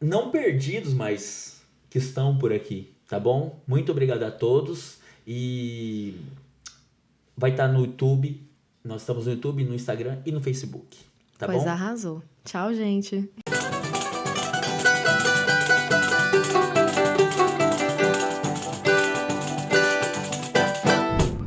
não perdidos, mas que estão por aqui, tá bom? Muito obrigado a todos e vai estar no YouTube, nós estamos no YouTube, no Instagram e no Facebook, tá bom? Pois arrasou. Tchau, gente.